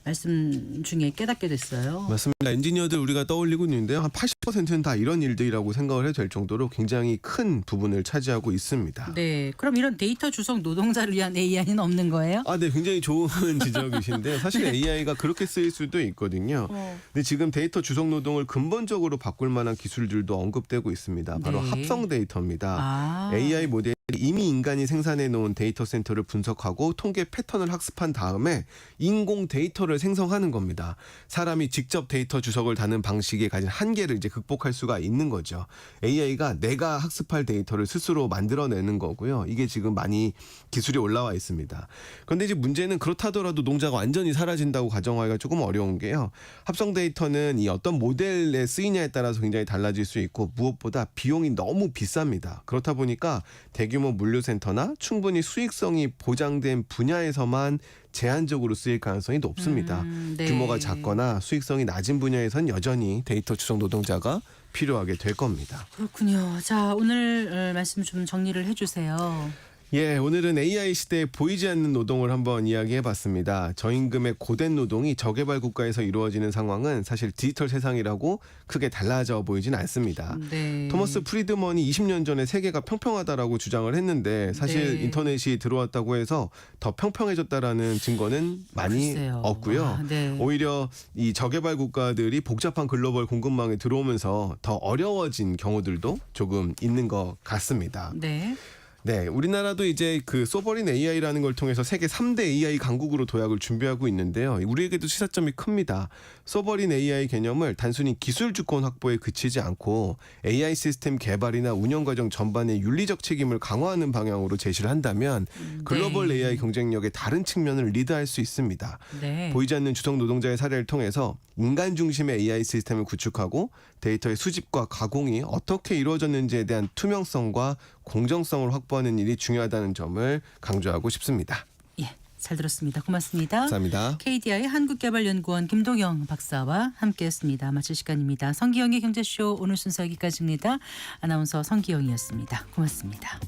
말씀 중에 깨닫게 됐어요. 맞습니다. 엔지니어들 우리가 떠올리고 있는데요. 한 80%는 다 이런 일들이라고 생각을 해도 될 정도로 굉장히 큰 부분을 차지하고 있습니다. 네, 그럼 이런 데이터 주석 노동자를 위한 AI는 없는 거예요? 네, 굉장히 좋은 지적이신데요. 사실 AI가 그렇게 쓰일 수도 있거든요. 근데 지금 데이터 주석 노동을 근본적으로 바꿀 만한 기술들도 언급되고 있습니다. 바로 네. 합성 데이터입니다. 아. AI 모델이 이미 인간이 생산해 놓은 데이터 센터를 분석하고 통계 패턴을 학습한 다음에 인공 데이터를 생성하는 겁니다. 사람이 직접 데이터 주석을 다는 방식에 가진 한계를 이제 극복할 수가 있는 거죠. AI가 내가 학습할 데이터를 스스로 만들어내는 거고요. 이게 지금 많이 기술이 올라와 있습니다. 그런데 이제 문제는 그렇다더라도 농자가 완전히 사라진다고 가정하기가 조금 어려운 게요. 합성 데이터는 이 어떤 모델에 쓰이냐에 따라서 굉장히 달라질 수 있고 무엇보다 비용이 너무 비쌉니다. 그렇다 보니까 대규모 물류센터나 충분히 수익성이 보장된 분야에서만 제한적으로 쓰일 가능성이 높습니다. 네. 규모가 작거나 수익성이 낮은 분야에선 여전히 데이터 추적 노동자가 필요하게 될 겁니다. 그렇군요. 자, 오늘 말씀 좀 정리를 해주세요. 예, 오늘은 AI 시대에 보이지 않는 노동을 한번 이야기해봤습니다. 저임금의 고된 노동이 저개발 국가에서 이루어지는 상황은 사실 디지털 세상이라고 크게 달라져 보이진 않습니다. 네. 토머스 프리드먼이 20년 전에 세계가 평평하다라고 주장을 했는데 사실 네. 인터넷이 들어왔다고 해서 더 평평해졌다라는 증거는 많이 글쎄요. 없고요. 아, 네. 오히려 이 저개발 국가들이 복잡한 글로벌 공급망에 들어오면서 더 어려워진 경우들도 조금 있는 것 같습니다. 네. 네, 우리나라도 이제 그 소버린 AI라는 걸 통해서 세계 3대 AI 강국으로 도약을 준비하고 있는데요. 우리에게도 시사점이 큽니다. 소버린 AI 개념을 단순히 기술 주권 확보에 그치지 않고 AI 시스템 개발이나 운영 과정 전반의 윤리적 책임을 강화하는 방향으로 제시를 한다면 글로벌 네. AI 경쟁력의 다른 측면을 리드할 수 있습니다. 네. 보이지 않는 주석 노동자의 사례를 통해서 인간 중심의 AI 시스템을 구축하고 데이터의 수집과 가공이 어떻게 이루어졌는지에 대한 투명성과 공정성을 확보하는 일이 중요하다는 점을 강조하고 싶습니다. 예, 잘 들었습니다. 고맙습니다. 감사합니다. KDI 한국개발연구원 김동영 박사와 함께했습니다. 마칠 시간입니다. 성기영의 경제쇼 오늘 순서 여기까지입니다. 아나운서 성기영이었습니다. 고맙습니다.